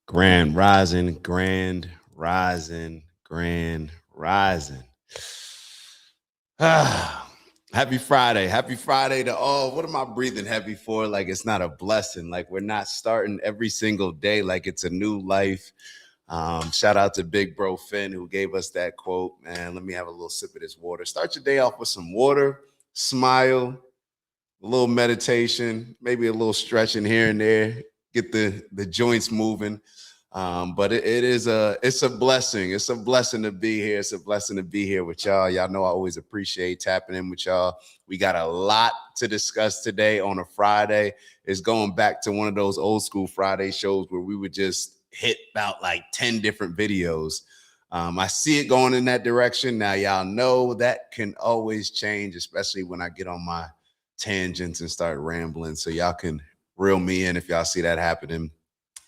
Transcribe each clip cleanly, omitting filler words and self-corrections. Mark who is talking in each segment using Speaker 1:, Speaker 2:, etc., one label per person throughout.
Speaker 1: Grand Rising, Grand Rising, Grand Rising. Ah, happy Friday. Happy Friday to all. What am I breathing heavy for? Like it's not a blessing. Like we're not starting every single day like it's a new life. Shout out to Big Bro Finn who gave us that quote. Man, let me have a little sip of this water. Start your day off with some water, smile, a little meditation, maybe a little stretching here and there, get the joints moving. But it's a blessing. It's a blessing to be here. It's a blessing to be here with y'all. Y'all know I always appreciate tapping in with y'all. We got a lot to discuss today on a Friday. It's going back to one of those old school Friday shows where we would just hit about like 10 different videos. I see it going in that direction. Now, y'all know that can always change, especially when I get on my tangents and start rambling. So y'all can reel me in if y'all see that happening.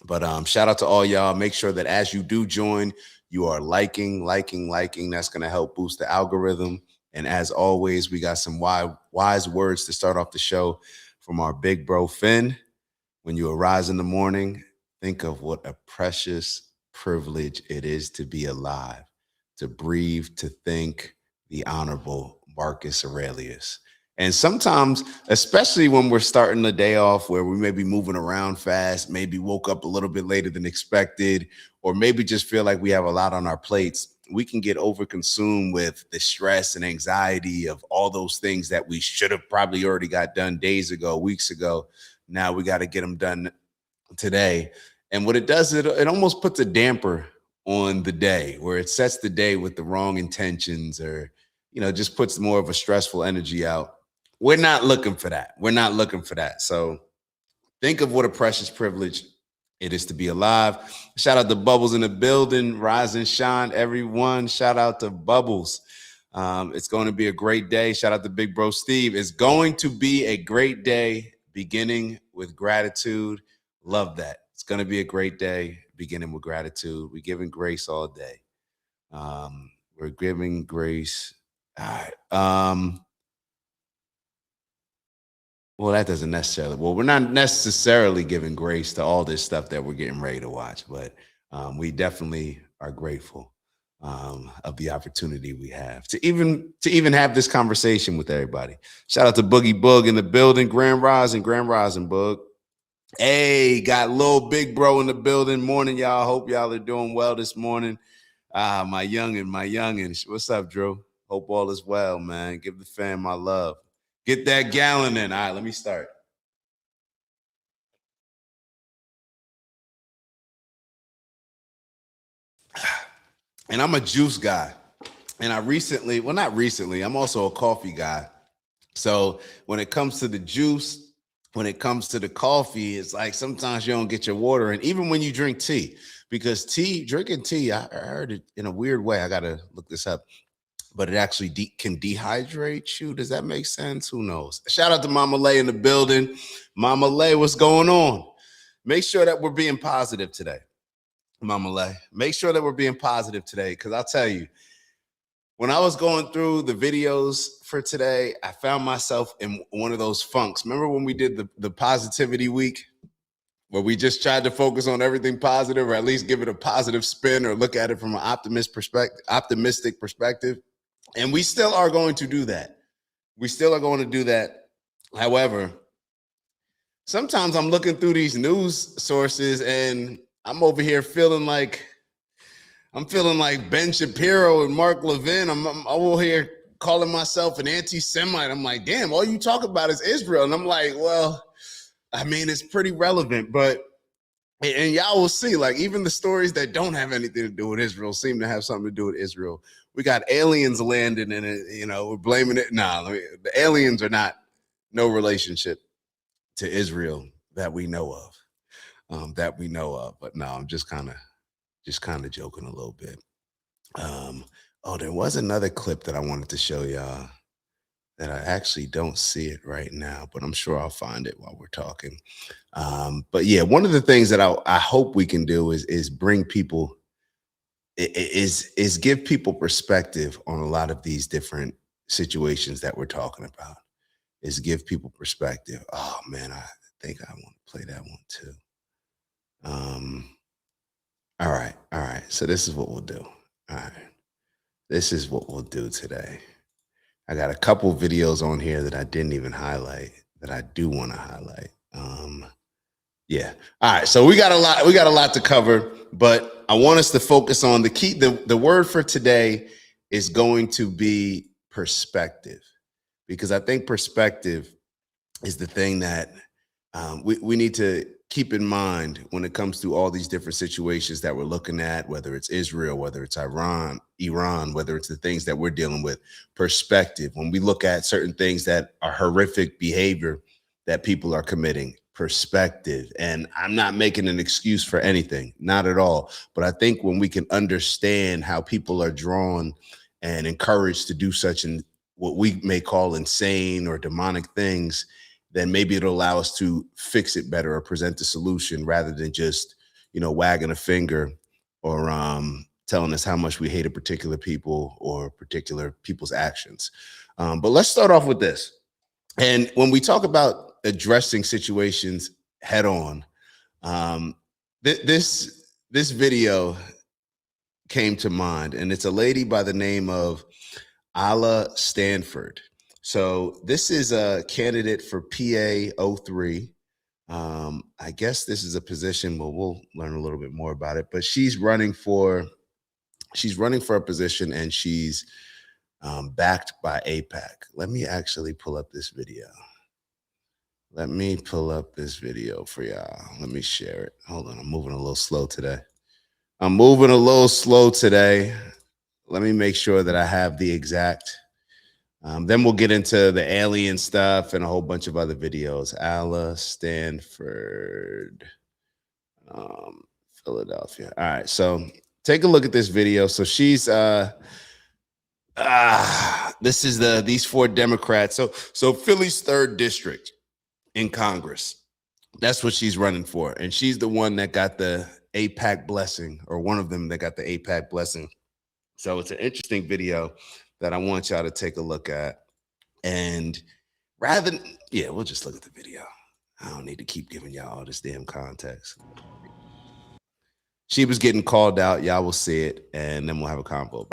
Speaker 1: But shout out to all y'all. Make sure that as you do join, you are liking. That's going to help boost the algorithm. And as always, we got some wise words to start off the show from our big bro Finn. When you arise in the morning, think of what a precious privilege it is to be alive, to breathe, to think. The Honorable Marcus Aurelius. And sometimes, especially when we're starting the day off where we may be moving around fast, maybe woke up a little bit later than expected, or maybe just feel like we have a lot on our plates, we can get overconsumed with the stress and anxiety of all those things that we should have probably already got done days ago, weeks ago. Now we got to get them done today. And what it does, it almost puts a damper on the day where it sets the day with the wrong intentions or, just puts more of a stressful energy out. We're not looking for that. We're not looking for that. So think of what a precious privilege it is to be alive. Shout out to Bubbles in the building. Rise and shine, everyone. Shout out to Bubbles. It's going to be a great day. Shout out to Big Bro Steve. It's going to be a great day, beginning with gratitude. Love that. It's going to be a great day, beginning with gratitude. We're giving grace all day. We're giving grace. All right. Well, that doesn't necessarily. Well, we're not necessarily giving grace to all this stuff that we're getting ready to watch, but we definitely are grateful of the opportunity we have to even have this conversation with everybody. Shout out to Boogie Bug in the building. Grand Rising, Bug. Hey, got little big bro in the building. Morning, y'all. Hope y'all are doing well this morning. My youngin. What's up, Drew? Hope all is well, man. Give the fam my love. Get that gallon in. All right, let me start. And I'm a juice guy. And not recently, I'm also a coffee guy. So when it comes to the juice, when it comes to the coffee, it's like sometimes you don't get your water. And even when you drink tea, because drinking tea, I heard it in a weird way. I got to look this up, but it actually can dehydrate you. Does that make sense? Who knows? Shout out to Mama Lay in the building. Mama Lay, what's going on? Make sure that we're being positive today. Mama Lay, make sure that we're being positive today. Because I'll tell you, when I was going through the videos for today, I found myself in one of those funks. Remember when we did the positivity week, where we just tried to focus on everything positive, or at least give it a positive spin, or look at it from an optimistic perspective? And we still are going to do that. We still are going to do that. However, sometimes I'm looking through these news sources and I'm over here feeling like Ben Shapiro and Mark Levin. I'm over here calling myself an anti-Semite. I'm like, damn, all you talk about is Israel. And I'm like, well, I mean, it's pretty relevant, but and y'all will see, like, even the stories that don't have anything to do with Israel seem to have something to do with Israel. We got aliens landing in it, we're blaming it. The aliens are not no relationship to Israel that we know of. But no, I'm just kind of joking a little bit. There was another clip that I wanted to show y'all that I actually don't see it right now, but I'm sure I'll find it while we're talking. But yeah, one of the things that I hope we can do is bring people, is give people perspective on a lot of these different situations that we're talking about. Is give people perspective. Oh man, I think I want to play that one too. So this is what we'll do. All right. This is what we'll do today. I got a couple videos on here that I didn't even highlight that I do want to highlight. Yeah. All right. So we got a lot to cover, but I want us to focus on the key. The word for today is going to be perspective, because I think perspective is the thing that we need to keep in mind when it comes to all these different situations that we're looking at, whether it's Israel, whether it's Iran, whether it's the things that we're dealing with. Perspective, when we look at certain things that are horrific behavior that people are committing, perspective. And I'm not making an excuse for anything, not at all. But I think when we can understand how people are drawn and encouraged to do such and what we may call insane or demonic things, then maybe it'll allow us to fix it better or present the solution rather than just, wagging a finger or telling us how much we hate a particular people or particular people's actions. But let's start off with this. And when we talk about addressing situations head on, this video came to mind, and it's a lady by the name of Ala Stanford. So this is a candidate for PA 03. I guess this is a position, but we'll learn a little bit more about it. But she's running for a position, and she's backed by AIPAC. Let me actually pull up this video. Let me pull up this video for y'all. Let me share it. Hold on, I'm moving a little slow today. Let me make sure that I have the exact. Then we'll get into the alien stuff and a whole bunch of other videos. Ala Stanford, Philadelphia. All right, so take a look at this video. So she's this is these four Democrats. So Philly's 3rd district in Congress. That's what she's running for, and she's the one that got the AIPAC blessing, or one of them that got the AIPAC blessing. So it's an interesting video that I want y'all to take a look at. And we'll just look at the video. I don't need to keep giving y'all all this damn context. She was getting called out. Y'all will see it, and then we'll have a convo.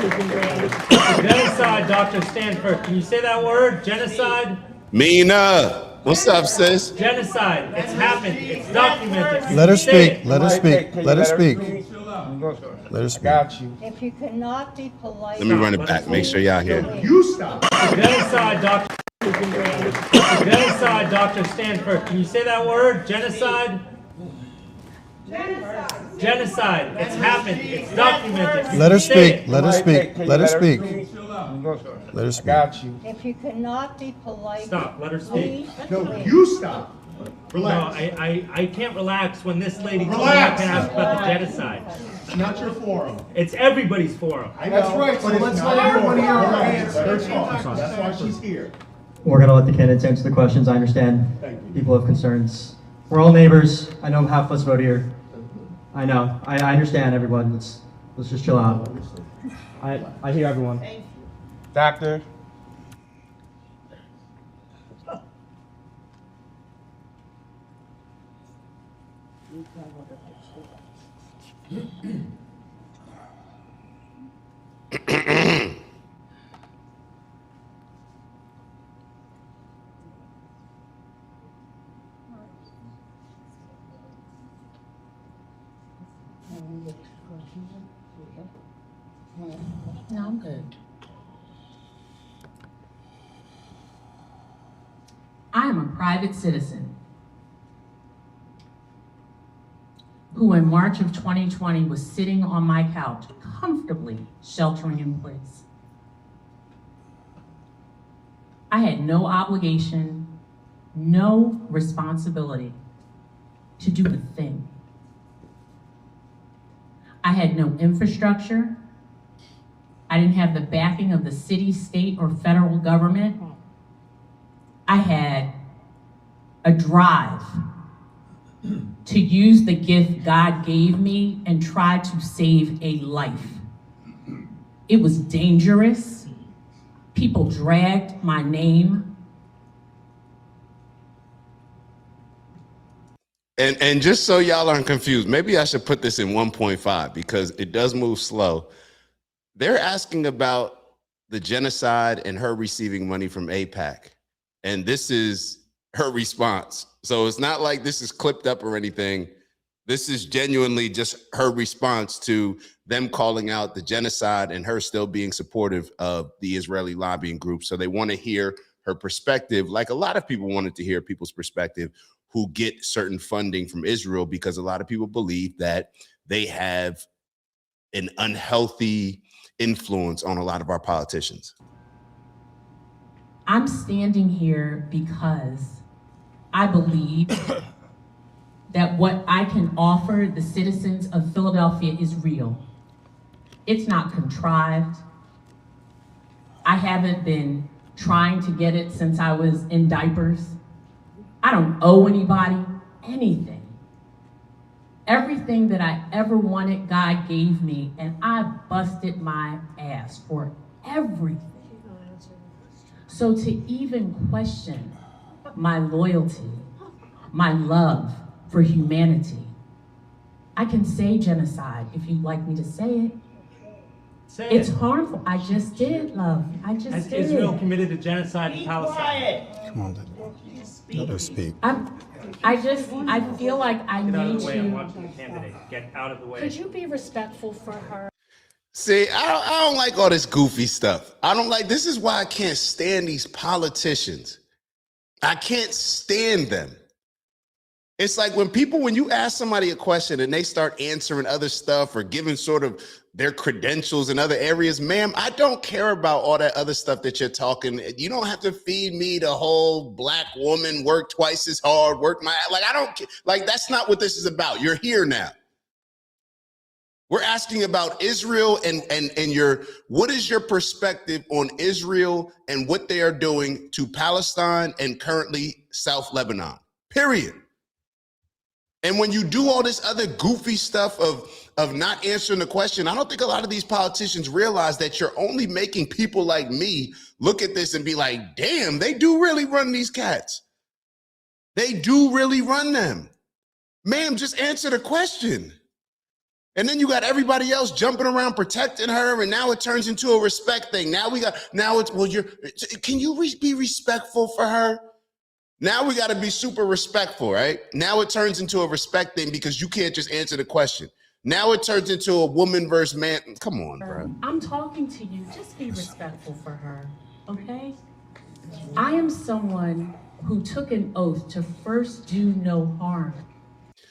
Speaker 2: Genocide, Dr. Stanford. Can you say that word? Genocide?
Speaker 1: Mina, what's up, sis?
Speaker 2: Genocide. It's happened. It's documented.
Speaker 3: Let her speak. Let her speak. Let her speak. Let her speak.
Speaker 4: Got you.
Speaker 5: If you cannot be polite.
Speaker 1: Let me run it back. Make sure y'all hear.
Speaker 4: You stop.
Speaker 2: Genocide, Dr. Stanford. Can you say that word? Genocide? Genocide. It's happened. It's documented.
Speaker 3: Let her speak. Let her speak. Let her speak. Let her speak.
Speaker 4: Got you.
Speaker 5: If you cannot be polite.
Speaker 2: Stop. Let her speak.
Speaker 4: No, you stop. Relax.
Speaker 2: No, I can't relax when this lady comes
Speaker 4: Relax.
Speaker 2: up and asks about the genocide.
Speaker 4: It's not your forum.
Speaker 2: It's everybody's forum.
Speaker 4: I know,
Speaker 6: That's right, so
Speaker 4: but
Speaker 6: let's
Speaker 4: it's
Speaker 6: let
Speaker 4: not
Speaker 6: everybody
Speaker 4: your
Speaker 6: hear our
Speaker 4: forum.
Speaker 6: answer.
Speaker 4: It's her fault. That's why she's here.
Speaker 7: We're going to let the candidates answer the questions. I understand
Speaker 4: Thank you.
Speaker 7: people have concerns. We're all neighbors. I know half of us vote here. I know. I understand everyone. Let's just chill out. I hear everyone.
Speaker 4: Doctor.
Speaker 5: No, I'm good.
Speaker 8: I am a private citizen who in March of 2020 was sitting on my couch, comfortably sheltering in place. I had no obligation, no responsibility to do a thing. I had no infrastructure. I didn't have the backing of the city, state, or federal government. I had a drive to use the gift God gave me and try to save a life. It was dangerous. People dragged my name.
Speaker 1: And just so y'all aren't confused, maybe I should put this in 1.5 because it does move slow. They're asking about the genocide and her receiving money from AIPAC. And this is her response. So it's not like this is clipped up or anything. This is genuinely just her response to them calling out the genocide and her still being supportive of the Israeli lobbying group. So they want to hear her perspective, like a lot of people wanted to hear people's perspective who get certain funding from Israel, because a lot of people believe that they have an unhealthy influence on a lot of our politicians.
Speaker 8: I'm standing here because I believe that what I can offer the citizens of Philadelphia is real. It's not contrived. I haven't been trying to get it since I was in diapers. I don't owe anybody anything. Everything that I ever wanted, God gave me, and I busted my ass for everything. So to even question my loyalty, my love for humanity, I can say genocide if you'd like me to say it.
Speaker 2: Say
Speaker 8: It's
Speaker 2: it.
Speaker 8: harmful. I just did, love. I just
Speaker 2: Has
Speaker 8: did.
Speaker 2: Israel committed a genocide in Palestine?
Speaker 3: Come on, let her speak.
Speaker 8: I feel like I
Speaker 2: Get out of
Speaker 8: need
Speaker 2: the way. I'm
Speaker 8: to.
Speaker 2: watching the candidate. Get out of the way.
Speaker 5: Could you be respectful for her?
Speaker 1: See, I don't like all this goofy stuff. I don't like, this is why I can't stand these politicians. I can't stand them. It's like when you ask somebody a question and they start answering other stuff or giving sort of their credentials in other areas, ma'am, I don't care about all that other stuff that you're talking. You don't have to feed me the whole black woman work twice as hard, I don't care. Like, that's not what this is about. You're here now. We're asking about Israel and what is your perspective on Israel and what they are doing to Palestine and currently South Lebanon, period. And when you do all this other goofy stuff of not answering the question, I don't think a lot of these politicians realize that you're only making people like me look at this and be like, damn, they do really run these cats. They do really run them. Ma'am, just answer the question. And then you got everybody else jumping around protecting her, and now it turns into a respect thing. Can you be respectful for her? Now we got to be super respectful, right? Now it turns into a respect thing because you can't just answer the question. Now it turns into a woman versus man. Come on, bro.
Speaker 8: I'm talking to you. Just be respectful for her, okay? I am someone who took an oath to first do no harm.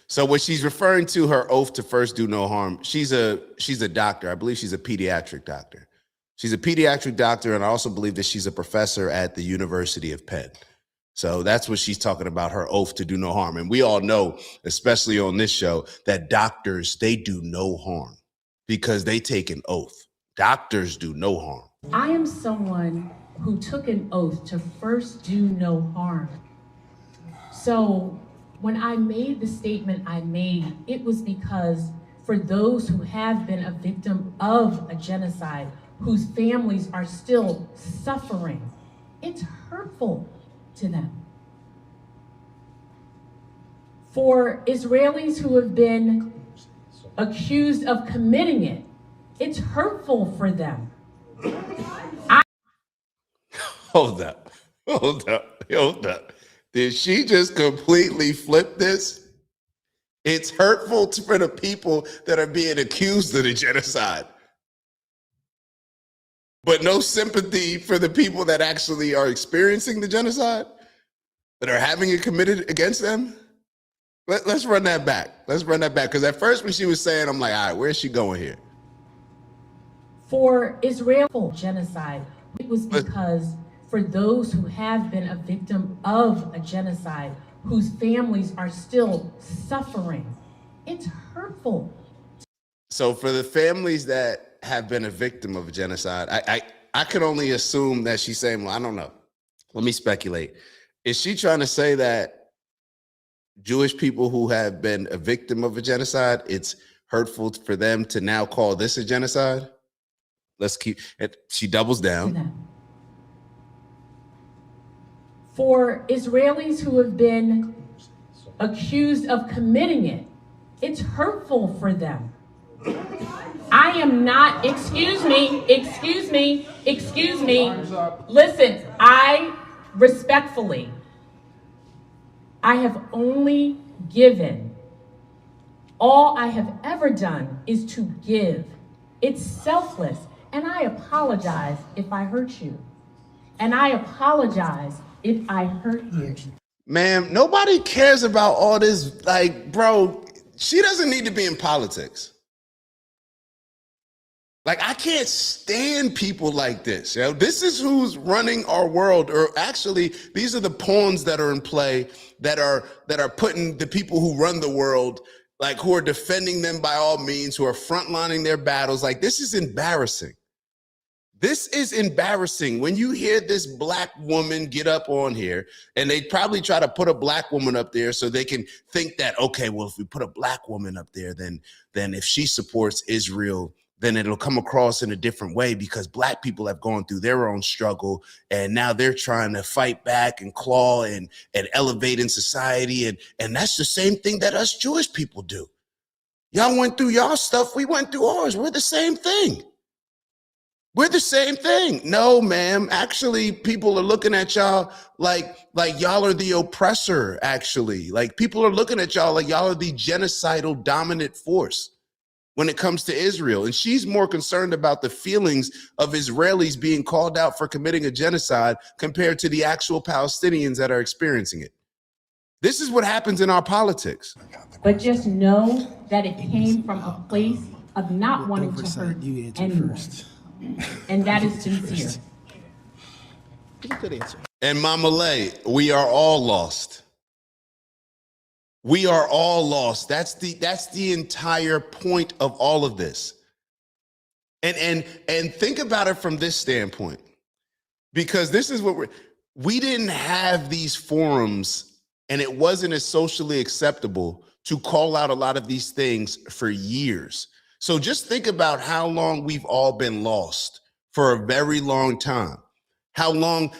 Speaker 1: So what she's referring to, her oath to first do no harm, she's a doctor. I believe she's a pediatric doctor. She's a pediatric doctor, and I also believe that she's a professor at the University of Penn. So that's what she's talking about, her oath to do no harm. And we all know, especially on this show, that doctors, they do no harm because they take an oath. Doctors do no harm.
Speaker 8: I am someone who took an oath to first do no harm. So when I made the statement I made, it was because for those who have been a victim of a genocide, whose families are still suffering, it's hurtful to them. For Israelis who have been accused of committing it, it's hurtful for them.
Speaker 1: Hold up. Did she just completely flip this? It's hurtful for the people that are being accused of the genocide, but no sympathy for the people that actually are experiencing the genocide, that are having it committed against them. Let's run that back. Because at first when she was saying, I'm like, all right, where's she going here?
Speaker 8: For Israel genocide, it was because for those who have been a victim of a genocide, whose families are still suffering, it's hurtful.
Speaker 1: So for the families that have been a victim of a genocide, I can only assume that she's saying, well, I don't know. Let me speculate. Is she trying to say that Jewish people who have been a victim of a genocide, it's hurtful for them to now call this a genocide? Let's keep it. She doubles down.
Speaker 8: For Israelis who have been accused of committing it. It's hurtful for them. I am not, excuse me. Listen, I respectfully, I have only given. All I have ever done is to give. It's selfless. And I apologize if I hurt you. And I apologize if I hurt you.
Speaker 1: Ma'am, nobody cares about all this. Like, bro, she doesn't need to be in politics. Like, I can't stand people like this. You know, this is who's running our world, or actually, these are the pawns that are in play that are putting the people who run the world, like, who are defending them by all means, who are frontlining their battles. Like, this is embarrassing. This is embarrassing. When you hear this black woman get up on here, and they probably try to put a black woman up there so they can think that, okay, well, if we put a black woman up there, then if she supports Israel, then it'll come across in a different way, because black people have gone through their own struggle, and now they're trying to fight back and claw and elevate in society. And that's the same thing that us Jewish people do. Y'all went through y'all stuff. We went through ours. We're the same thing. We're the same thing. No, ma'am. Actually, people are looking at y'all like y'all are the oppressor, actually. Like, people are looking at y'all like y'all are the genocidal dominant force when it comes to Israel. And she's more concerned about the feelings of Israelis being called out for committing a genocide compared to the actual Palestinians that are experiencing it. This is what happens in our politics.
Speaker 8: But just know that it came from a place of not wanting to hurt anyone. And that is sincere.
Speaker 1: And Mama Lay, we are all lost. We are all lost. That's the entire point of all of this. And think about it from this standpoint, because this is what we didn't have these forums, and it wasn't as socially acceptable to call out a lot of these things for years. So just think about how long we've all been lost for a very long time. How long,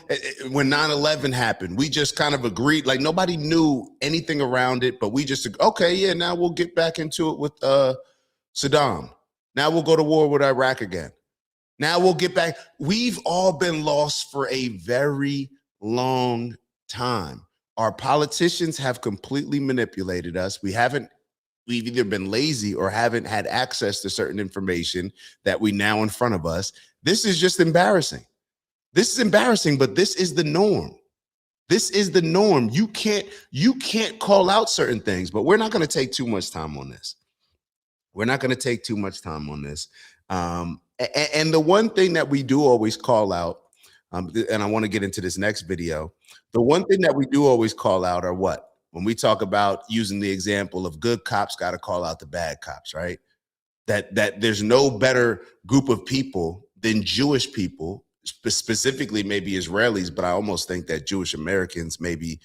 Speaker 1: when 9/11 happened, we just kind of agreed, like nobody knew anything around it, but we just, okay, yeah, now we'll get back into it with Saddam. Now we'll go to war with Iraq again. Now we'll get back. We've all been lost for a very long time. Our politicians have completely manipulated us. We've either been lazy or haven't had access to certain information that we now in front of us. This is just embarrassing. This is embarrassing, but this is the norm. This is the norm. You can't call out certain things, but we're not going to take too much time on this. We're not going to take too much time on this. And the one thing that we do always call out, and I want to get into this next video, the one thing that we do always call out are what? When we talk about using the example of good cops got to call out the bad cops, right? That there's no better group of people than Jewish people, specifically maybe Israelis, but I almost think that Jewish Americans maybe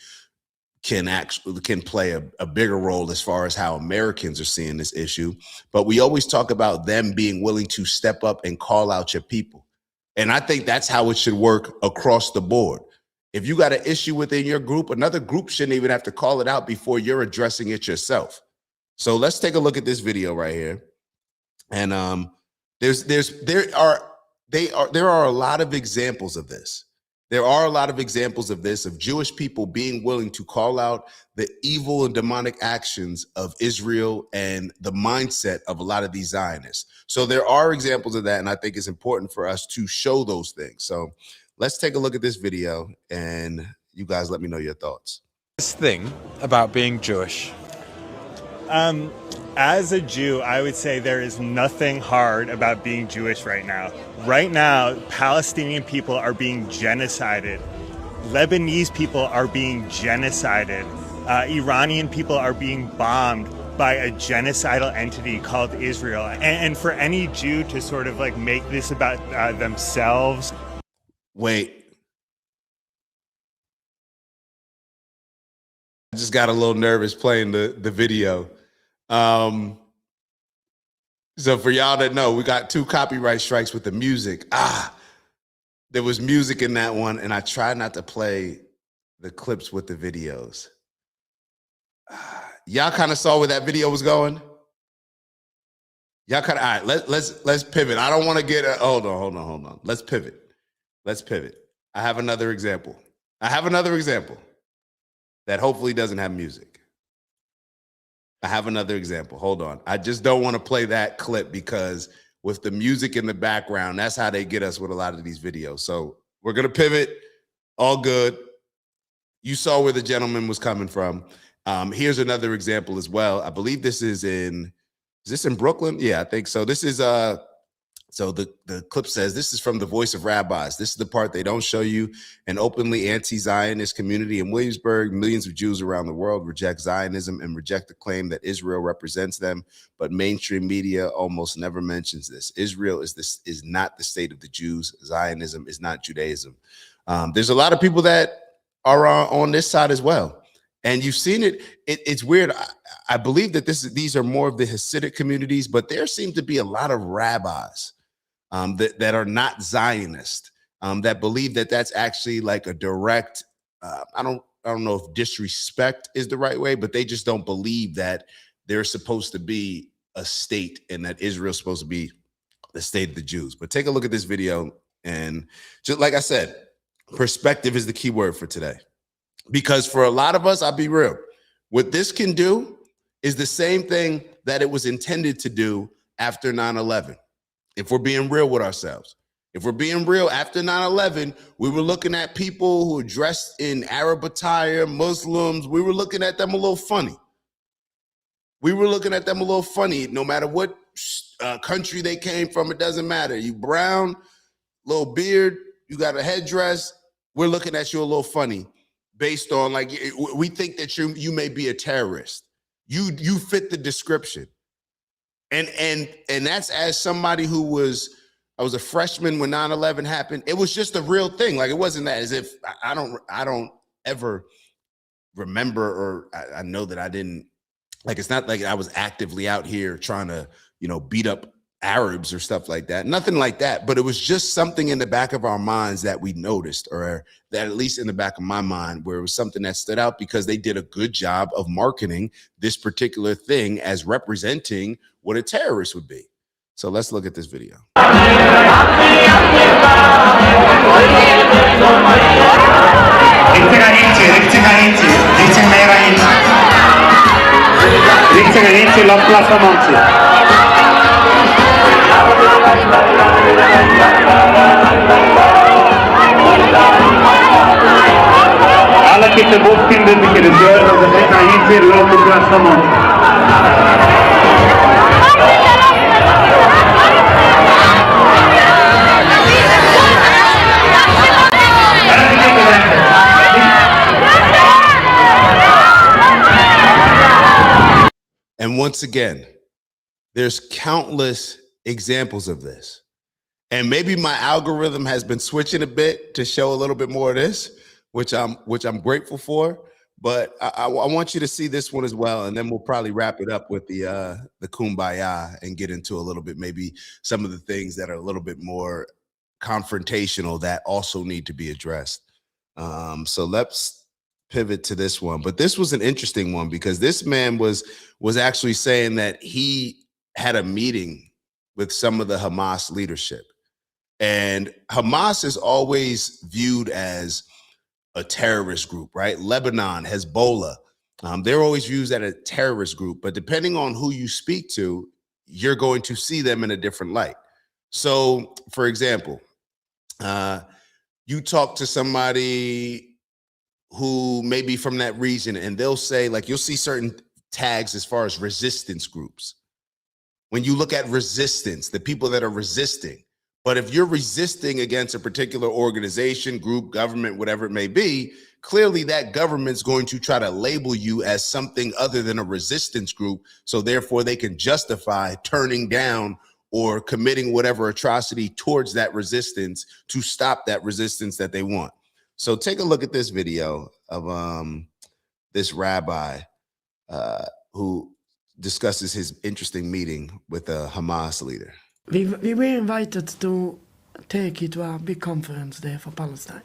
Speaker 1: can play a bigger role as far as how Americans are seeing this issue. But we always talk about them being willing to step up and call out your people. And I think that's how it should work across the board. If you got an issue within your group, another group shouldn't even have to call it out before you're addressing it yourself. So let's take a look at this video right here. And there are a lot of examples of this. There are a lot of examples of this, of Jewish people being willing to call out the evil and demonic actions of Israel and the mindset of a lot of these Zionists. So there are examples of that, and I think it's important for us to show those things. So let's take a look at this video, and you guys let me know your thoughts.
Speaker 6: This thing about being Jewish.
Speaker 9: As a Jew, I would say there is nothing hard about being Jewish right now. Right now, Palestinian people are being genocided. Lebanese people are being genocided. Iranian people are being bombed by a genocidal entity called Israel. And for any Jew to sort of like make this about themselves.
Speaker 1: Wait. I just got a little nervous playing the video. So for y'all that know, we got 2 copyright strikes with the music. There was music in that one, and I try not to play the clips with the videos. Y'all kind of saw where that video was going. Y'all kind of, all right, let's pivot. I don't want to get hold on. Let's pivot. I have another example that hopefully doesn't have music. I have another example. Hold on. I just don't want to play that clip because with the music in the background, that's how they get us with a lot of these videos. So we're going to pivot. All good. You saw where the gentleman was coming from. Here's another example as well. I believe this is in Brooklyn? Yeah, I think so. This is so the clip says, this is from the Voice of Rabbis. This is the part they don't show you. An openly anti-Zionist community in Williamsburg. Millions of Jews around the world reject Zionism and reject the claim that Israel represents them. But mainstream media almost never mentions this. Israel is not the state of the Jews. Zionism is not Judaism. There's a lot of people that are on this side as well. And you've seen it. It's weird. I believe that these are more of the Hasidic communities, but there seem to be a lot of rabbis that are not Zionist, that believe that that's actually like a direct, I don't know if disrespect is the right way, but they just don't believe that there's supposed to be a state and that Israel's supposed to be the state of the Jews. But take a look at this video. And just like I said, perspective is the key word for today. Because for a lot of us, I'll be real, what this can do is the same thing that it was intended to do after 9/11. If we're being real with ourselves, if we're being real, after 9/11, we were looking at people who were dressed in Arab attire, Muslims. We were looking at them a little funny. No matter what country they came from, it doesn't matter. You brown, little beard, you got a headdress. We're looking at you a little funny based on, like, we think that you may be a terrorist. You fit the description. And that's as somebody I was a freshman when 9/11 happened. It was just a real thing. Like, it wasn't that as if I don't ever remember, or I know that I didn't, like, it's not like I was actively out here trying to, beat up Arabs or stuff like that. Nothing like that. But it was just something in the back of our minds that we noticed, or that at least in the back of my mind, where it was something that stood out because they did a good job of marketing this particular thing as representing what a terrorist would be. So let's look at this video.
Speaker 10: Alla kitte bosken dit ik de deur dat de trek naar hier loopt op plaats van ons.
Speaker 1: And once again, there's countless examples of this. And maybe my algorithm has been switching a bit to show a little bit more of this, which I'm grateful for. But I want you to see this one as well, and then we'll probably wrap it up with the kumbaya and get into a little bit, maybe some of the things that are a little bit more confrontational that also need to be addressed. So let's pivot to this one. But this was an interesting one because this man was actually saying that he had a meeting with some of the Hamas leadership. And Hamas is always viewed as a terrorist group, right? Lebanon, Hezbollah, they're always viewed as a terrorist group, but depending on who you speak to, you're going to see them in a different light. So, for example, you talk to somebody who may be from that region, and they'll say, like, you'll see certain tags as far as resistance groups. When you look at resistance, the people that are resisting. But if you're resisting against a particular organization, group, government, whatever it may be, clearly that government's going to try to label you as something other than a resistance group. So therefore they can justify turning down or committing whatever atrocity towards that resistance to stop that resistance that they want. So take a look at this video of this rabbi who discusses his interesting meeting with a Hamas leader.
Speaker 11: We were invited to take it to a big conference there for Palestine.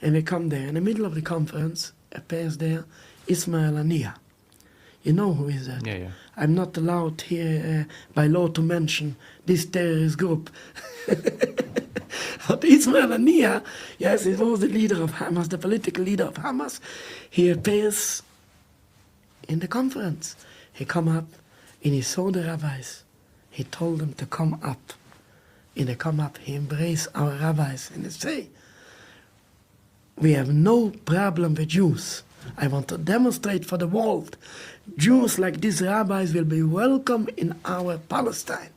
Speaker 11: And we come there. In the middle of the conference appears there Ismail Haniyeh. You know who is that?
Speaker 6: Yeah.
Speaker 11: I'm not allowed here by law to mention this terrorist group. But Ismail Haniyeh, yes, he was the leader of Hamas, the political leader of Hamas. He appears in the conference. He come up and he saw the rabbis. He told them to come up. And they come up, he embraced our rabbis and he say, we have no problem with Jews. I want to demonstrate for the world, Jews like these rabbis will be welcome in our Palestine.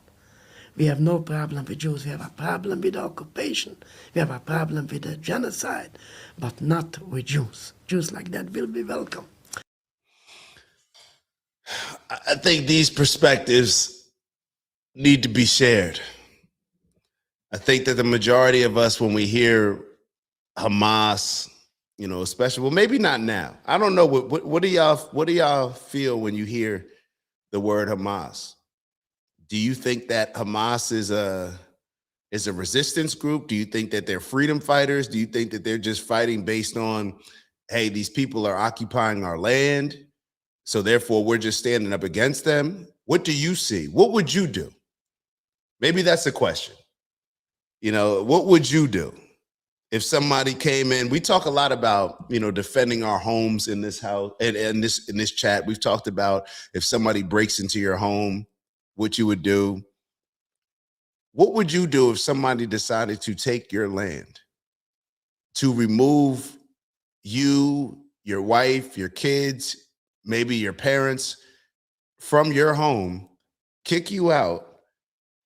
Speaker 11: We have no problem with Jews. We have a problem with the occupation. We have a problem with the genocide, but not with Jews. Jews like that will be welcome.
Speaker 1: I think these perspectives need to be shared. I think that the majority of us, when we hear Hamas, you know, especially, well, maybe not now. I don't know. What do y'all feel when you hear the word Hamas? Do you think that Hamas is a resistance group? Do you think that they're freedom fighters? Do you think that they're just fighting based on, hey, these people are occupying our land, so therefore we're just standing up against them? What do you see? What would you do? Maybe that's the question. You know, what would you do if somebody came in? We talk a lot about, you know, defending our homes in this house and in this chat. We've talked about if somebody breaks into your home, what you would do. What would you do if somebody decided to take your land, to remove you, your wife, your kids, maybe your parents from your home, kick you out,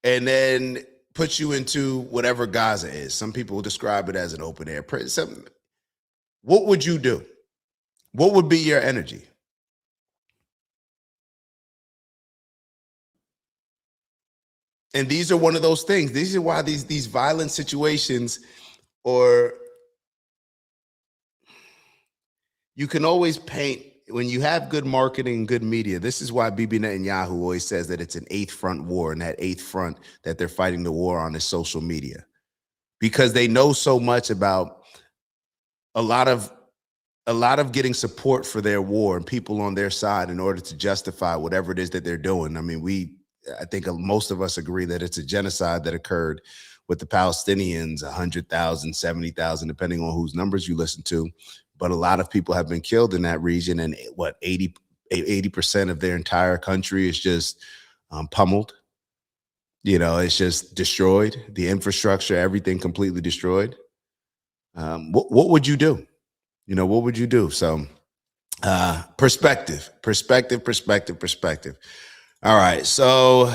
Speaker 1: and then put you into whatever Gaza is? Some people describe it as an open air prison. What would you do? What would be your energy? And these are one of those things. These are why these violent situations, or you can always paint, when you have good marketing, good media. This is why Bibi Netanyahu always says that it's an eighth front war, and that eighth front that they're fighting the war on is social media, because they know so much about a lot of getting support for their war and people on their side in order to justify whatever it is that they're doing. I mean, I think most of us agree that it's a genocide that occurred with the Palestinians, 100,000, 70,000, depending on whose numbers you listen to. But a lot of people have been killed in that region, and 80% of their entire country is just pummeled. You know, it's just destroyed. The infrastructure, everything completely destroyed. What would you do? You know, what would you do? So perspective. All right, so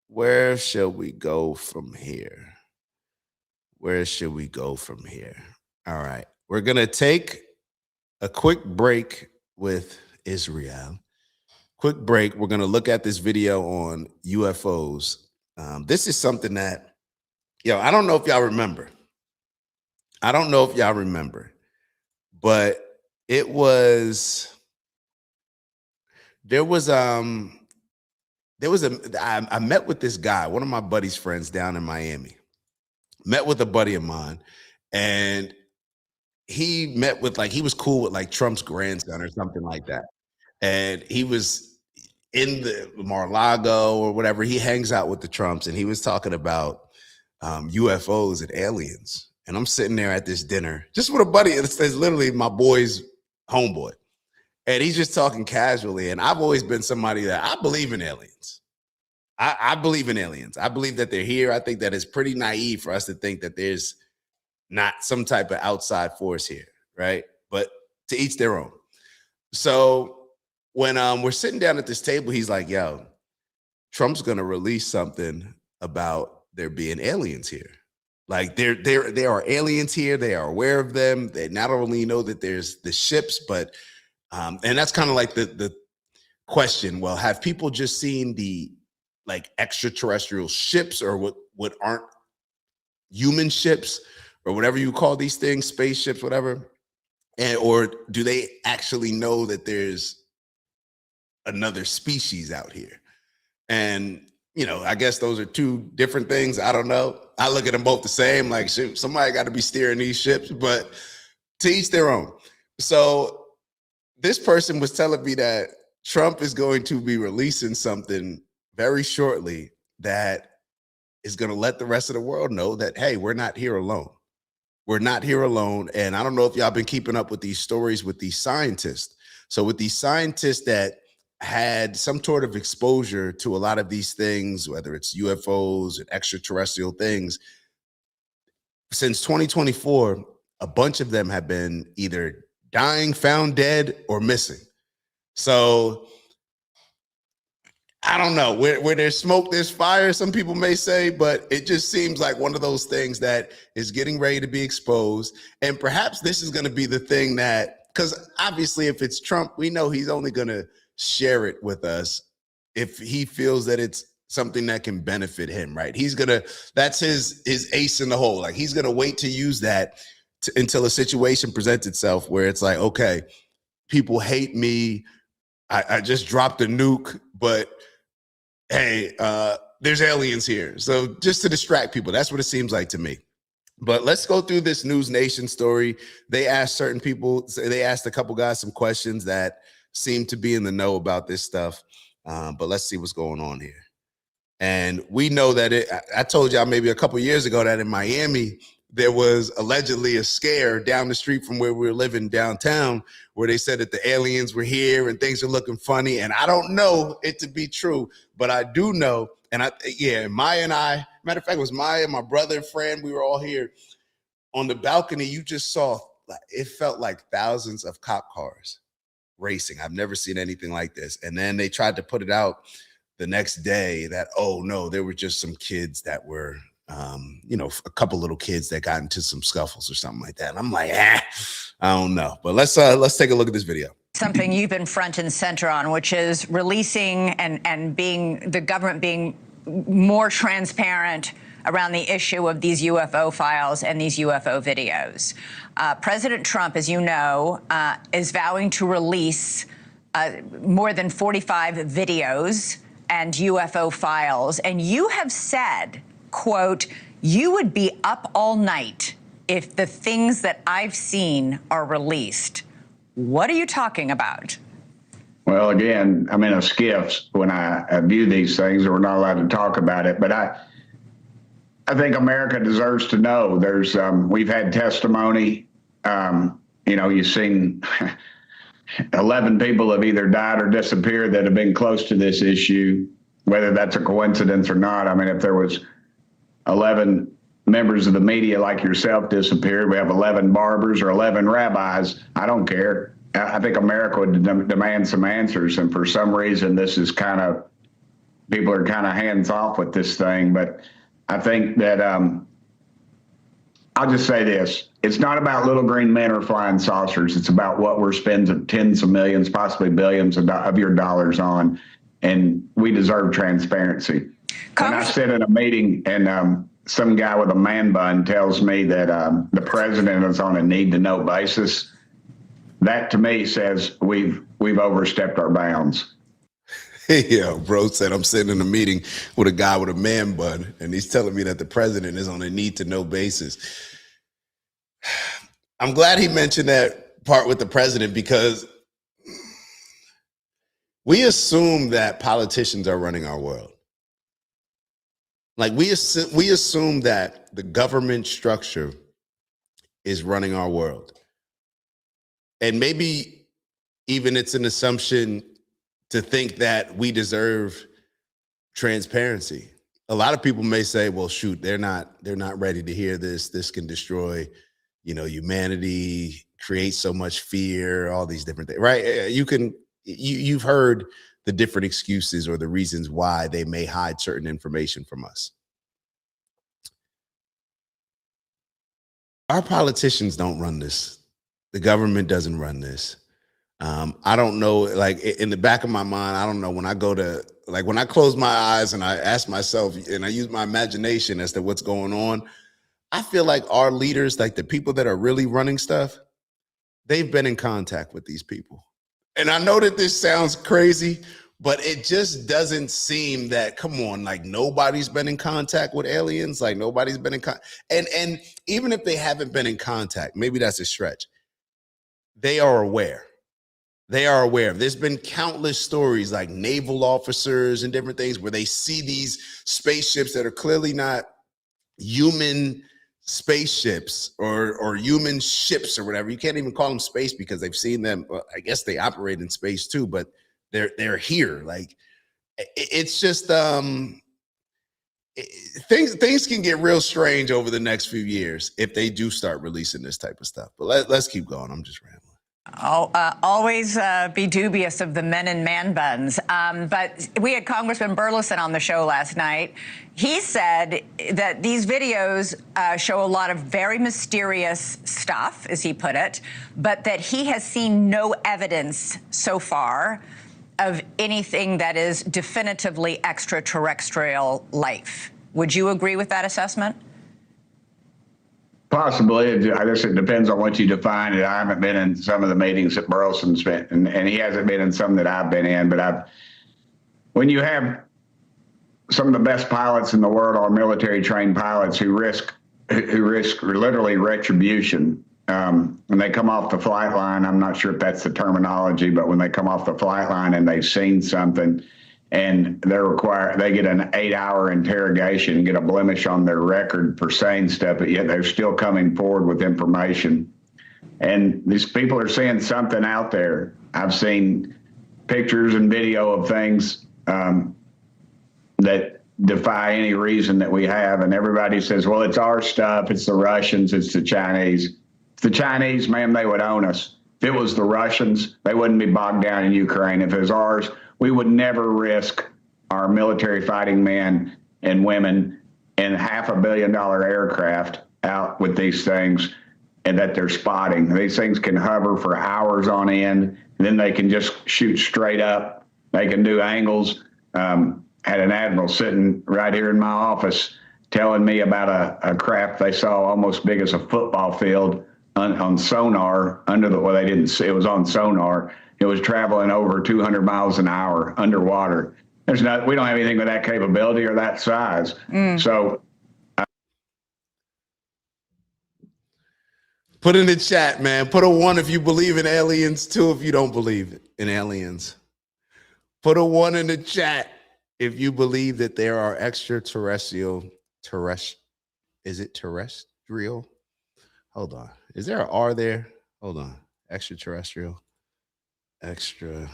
Speaker 1: where shall we go from here? Where should we go from here? All right, we're going to take a quick break with Israel. Quick break. We're going to look at this video on UFOs. This is something that, I don't know if y'all remember. But it was, I met with this guy, one of my buddy's friends down in Miami, met with a buddy of mine, and he met with, he was cool with like Trump's grandson or something like that. And he was in the Mar-a-Lago or whatever. He hangs out with the Trumps, and he was talking about UFOs and aliens. And I'm sitting there at this dinner, just with a buddy. It's literally my boy's homeboy. And he's just talking casually. And I've always been somebody that I believe in aliens. I believe in aliens. I believe that they're here. I think that it's pretty naive for us to think that there's not some type of outside force here, right? But to each their own. So when we're sitting down at this table, he's like, yo, Trump's going to release something about there being aliens here. Like there are aliens here. They are aware of them. They not only know that there's the ships, but and that's kind of like the question. Well, have people just seen the extraterrestrial ships, or what aren't human ships, or whatever you call these things, spaceships, whatever, or do they actually know that there's another species out here? And I guess those are two different things. I don't know. I look at them both the same. Like, shoot, somebody got to be steering these ships, but to each their own. So this person was telling me that Trump is going to be releasing something very shortly that is going to let the rest of the world know that, hey, we're not here alone. We're not here alone. And I don't know if y'all been keeping up with these stories with these scientists. So with these scientists that had some sort of exposure to a lot of these things, whether it's UFOs and extraterrestrial things, since 2024, a bunch of them have been either dying, found dead, or missing. So I don't know, where there's smoke, there's fire, some people may say, but it just seems like one of those things that is getting ready to be exposed. And perhaps this is going to be the thing that, because obviously if it's Trump, we know he's only going to share it with us if he feels that it's something that can benefit him, right? That's his ace in the hole. Like, he's going to wait to use that until a situation presents itself where it's like, okay, people hate me. I just dropped a nuke, but hey, there's aliens here. So just to distract people, that's what it seems like to me. But let's go through this News Nation story. They asked certain people, they asked a couple guys some questions that seem to be in the know about this stuff. But let's see what's going on here. And we know that I told y'all maybe a couple years ago that in Miami, there was allegedly a scare down the street from where we were living downtown, where they said that the aliens were here and things are looking funny. And I don't know it to be true, but I do know. And Maya and I, matter of fact, it was Maya, my brother and friend. We were all here on the balcony. You just saw, it felt like thousands of cop cars racing. I've never seen anything like this. And then they tried to put it out the next day that, oh no, there were just some kids that were, a couple little kids that got into some scuffles or something like that. And I'm like, I don't know. But let's take a look at this video.
Speaker 12: Something you've been front and center on, which is releasing and being the government being more transparent around the issue of these UFO files and these UFO videos. President Trump, as you know, is vowing to release more than 45 videos and UFO files. And you have said, quote, you would be up all night if the things that I've seen are released. What are you talking about?
Speaker 13: Well, again, I'm in a skiff when I view these things, or we're not allowed to talk about it. But I think America deserves to know. There's we've had testimony. You've seen 11 people have either died or disappeared that have been close to this issue, whether that's a coincidence or not. I mean, if there was 11 members of the media like yourself disappeared, we have 11 barbers or 11 rabbis, I don't care. I think America would demand some answers. And for some reason, this is people are kind of hands off with this thing. But I think that I'll just say this. It's not about little green men or flying saucers. It's about what we're spending tens of millions, possibly billions of your dollars on. And we deserve transparency. When I sit in a meeting and some guy with a man bun tells me that the president is on a need-to-know basis, that to me says we've overstepped our bounds.
Speaker 1: Yeah, bro said I'm sitting in a meeting with a guy with a man bun, and he's telling me that the president is on a need-to-know basis. I'm glad he mentioned that part with the president, because we assume that politicians are running our world. Like, we assume that the government structure is running our world. And maybe even it's an assumption to think that we deserve transparency. A lot of people may say, well, shoot, they're not ready to hear this. This can destroy, humanity, create so much fear, all these different things, right? You've heard the different excuses or the reasons why they may hide certain information from us. Our politicians don't run this. The government doesn't run this. I don't know, like, in the back of my mind, I don't know, when I close my eyes and I ask myself and I use my imagination as to what's going on, I feel like our leaders, like the people that are really running stuff, they've been in contact with these people. And I know that this sounds crazy, but it just doesn't seem that, come on, like nobody's been in contact with aliens, like nobody's been in contact. And even if they haven't been in contact, maybe that's a stretch, they are aware. They are aware of. There's been countless stories like naval officers and different things where they see these spaceships that are clearly not human spaceships or human ships or whatever. You can't even call them space because they've seen them. Well, I guess they operate in space too, but they're here. Like it's just things can get real strange over the next few years if they do start releasing this type of stuff. But let's keep going. I'm just rambling.
Speaker 12: Always be dubious of the men in man buns. But we had Congressman Burleson on the show last night. He said that these videos show a lot of very mysterious stuff, as he put it, but that he has seen no evidence so far of anything that is definitively extraterrestrial life. Would you agree with that assessment?
Speaker 13: Possibly. I guess it depends on what you define it. I haven't been in some of the meetings that Burleson's been, and he hasn't been in some that I've been in. But when you have some of the best pilots in the world are military trained pilots who risk literally retribution. When they come off the flight line, I'm not sure if that's the terminology, but when they come off the flight line and they've seen something, and they get an 8-hour interrogation, get a blemish on their record for saying stuff, but yet they're still coming forward with information. And these people are seeing something out there. I've seen pictures and video of things that defy any reason that we have. And everybody says, well, it's our stuff. It's the Russians. It's the Chinese. If the Chinese, ma'am, they would own us. If it was the Russians, they wouldn't be bogged down in Ukraine. If it was ours, we would never risk our military fighting men and women in $500 million aircraft out with these things and that they're spotting. These things can hover for hours on end, and then they can just shoot straight up. They can do angles. Had an admiral sitting right here in my office telling me about a craft they saw almost big as a football field on sonar under the, well, they didn't see, it was on sonar. It was traveling over 200 miles an hour underwater. We don't have anything with that capability or that size. So.
Speaker 1: Put in the chat, man. Put a 1 if you believe in aliens, 2 if you don't believe in aliens. Put a 1 in the chat if you believe that there are extraterrestrial, is it terrestrial? Hold on. Is there an R there? Hold on. Extraterrestrial. Gotta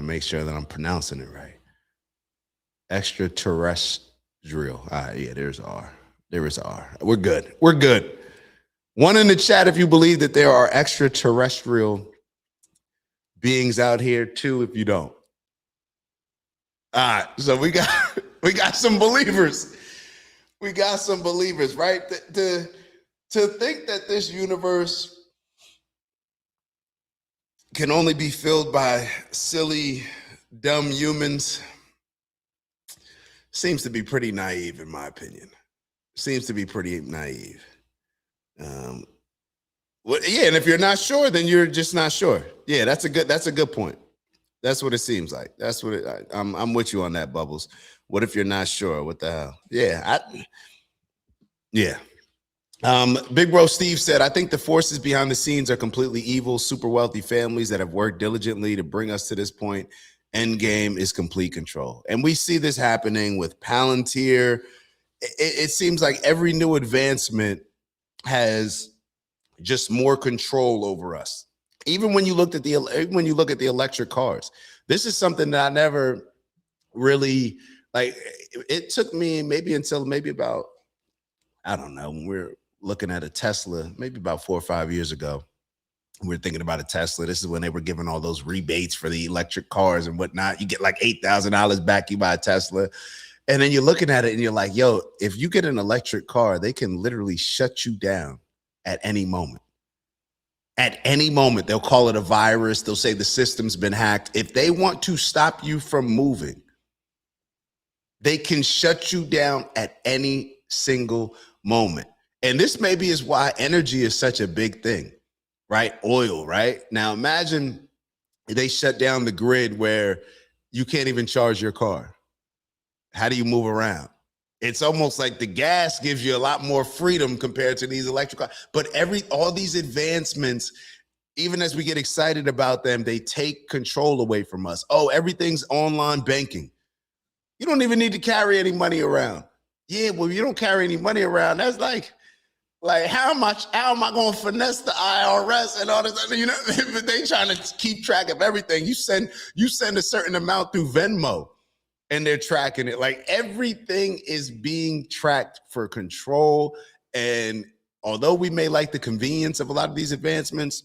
Speaker 1: make sure that I'm pronouncing it right. Extraterrestrial. Yeah, there's R. There is R. We're good. We're good. 1 in the chat if you believe that there are extraterrestrial beings out here. 2 if you don't. All right. So we got some believers. We got some believers, right? To think that this universe can only be filled by silly, dumb humans seems to be pretty naive, in my opinion. Seems to be pretty naive. Yeah, and if you're not sure, then you're just not sure. Yeah, that's a good point. That's what it seems like. That's what I'm with you on that, Bubbles. What if you're not sure? What the hell? Yeah, Big Bro Steve said, I think the forces behind the scenes are completely evil, super wealthy families that have worked diligently to bring us to this point. End game is complete control. And we see this happening with Palantir. It seems like every new advancement has just more control over us. Even when you look at the electric cars, this is something that I never really like. It took me maybe about, I don't know, when we're looking at a Tesla, maybe about 4 or 5 years ago. We were thinking about a Tesla. This is when they were giving all those rebates for the electric cars and whatnot. You get like $8,000 back, you buy a Tesla. And then you're looking at it and you're like, yo, if you get an electric car, they can literally shut you down at any moment. At any moment, they'll call it a virus. They'll say the system's been hacked. If they want to stop you from moving, they can shut you down at any single moment. And this maybe is why energy is such a big thing, right? Oil, right? Now imagine they shut down the grid where you can't even charge your car. How do you move around? It's almost like the gas gives you a lot more freedom compared to these electric cars. But all these advancements even as we get excited about them, they take control away from us. Oh, everything's online banking. You don't even need to carry any money around. Yeah, well, you don't carry any money around. That's like how am I going to finesse the IRS and all this? You know, they trying to keep track of everything. You send a certain amount through Venmo, and they're tracking it. Like everything is being tracked for control. And although we may like the convenience of a lot of these advancements,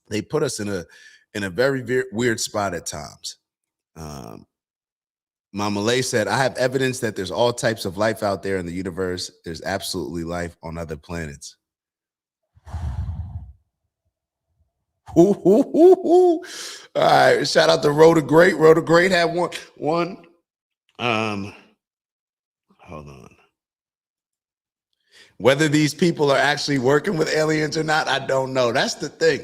Speaker 1: they put us in a very weird spot at times. Mama Lay said, I have evidence that there's all types of life out there in the universe. There's absolutely life on other planets. Ooh, ooh, ooh, ooh. All right, shout out to Rhoda Great. Rhoda Great had one. Hold on. Whether these people are actually working with aliens or not, I don't know. That's the thing.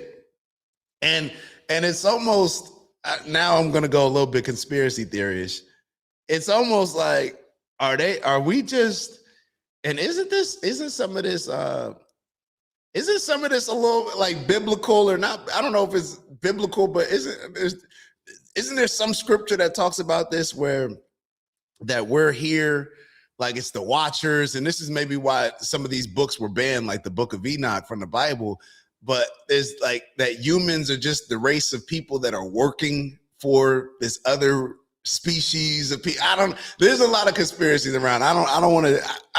Speaker 1: And it's almost, now I'm going to go a little bit conspiracy theory-ish. It's almost like, are we just, and isn't some of this a little bit like biblical or not? I don't know if it's biblical, but isn't there some scripture that talks about this where that we're here, like it's the watchers, and this is maybe why some of these books were banned, like the Book of Enoch from the Bible, but there's like that humans are just the race of people that are working for this other species of people. There's a lot of conspiracies around. I